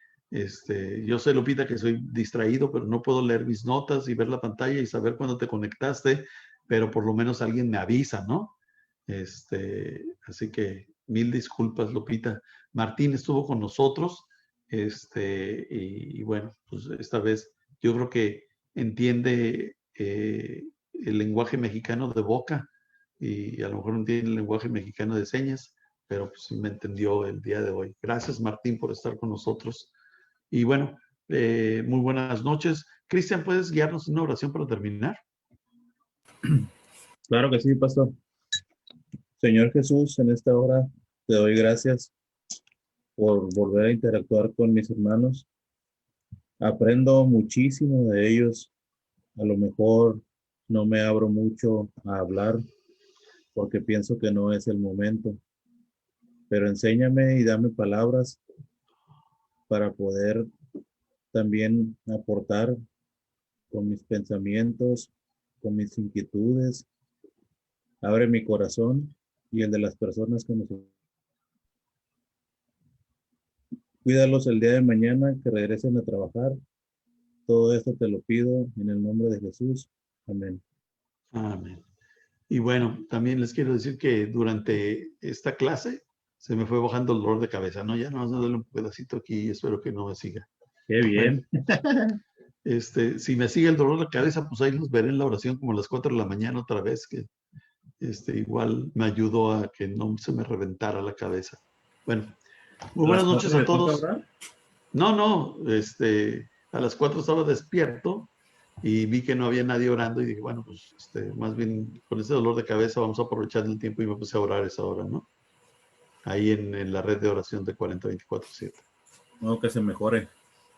yo sé, Lupita, que soy distraído, pero no puedo leer mis notas y ver la pantalla y saber cuándo te conectaste, pero por lo menos alguien me avisa, ¿no? Así que mil disculpas, Lupita. Martín estuvo con nosotros, y bueno, pues esta vez yo creo que entiende el lenguaje mexicano de boca y a lo mejor no entiende el lenguaje mexicano de señas, pero pues sí me entendió el día de hoy. Gracias, Martín, por estar con nosotros. Y bueno, muy buenas noches. Cristian, ¿puedes guiarnos en una oración para terminar? Claro que sí, pastor. Señor Jesús, en esta hora te doy gracias por volver a interactuar con mis hermanos. Aprendo muchísimo de ellos. A lo mejor no me abro mucho a hablar porque pienso que no es el momento, pero enséñame y dame palabras para poder también aportar con mis pensamientos, con mis inquietudes. Abre mi corazón y el de las personas que nos... Cuídalos el día de mañana, que regresen a trabajar. Todo esto te lo pido en el nombre de Jesús. Amén. Amén. Y bueno, también les quiero decir que durante esta clase se me fue bajando el dolor de cabeza, ¿no? Ya no me duele un pedacito aquí y espero que no me siga. Qué bien. Bueno, si me sigue el dolor de cabeza, pues ahí los veré en la oración como a las 4 de la mañana otra vez, que igual me ayudó a que no se me reventara la cabeza. Bueno, muy buenas noches a todos. No, a las 4 estaba despierto y vi que no había nadie orando y dije, bueno, pues más bien con ese dolor de cabeza vamos a aprovechar el tiempo y me puse a orar esa hora, ¿no? Ahí en la red de oración de 4024/7. No, que se mejore.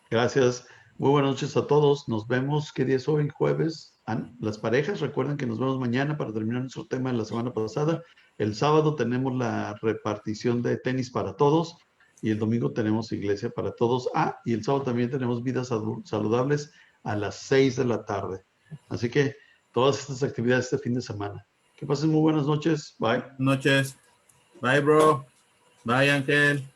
Gracias. Muy buenas noches a todos. Nos vemos, ¿qué día es hoy? Jueves. Las parejas, recuerden que nos vemos mañana para terminar nuestro tema de la semana pasada. El sábado tenemos la repartición de tenis para todos y el domingo tenemos iglesia para todos. Y el sábado también tenemos vidas saludables a las 6 de la tarde. Así que todas estas actividades este fin de semana. Que pasen muy buenas noches. Bye. Noches. Bye, bro. Bye, Ángel.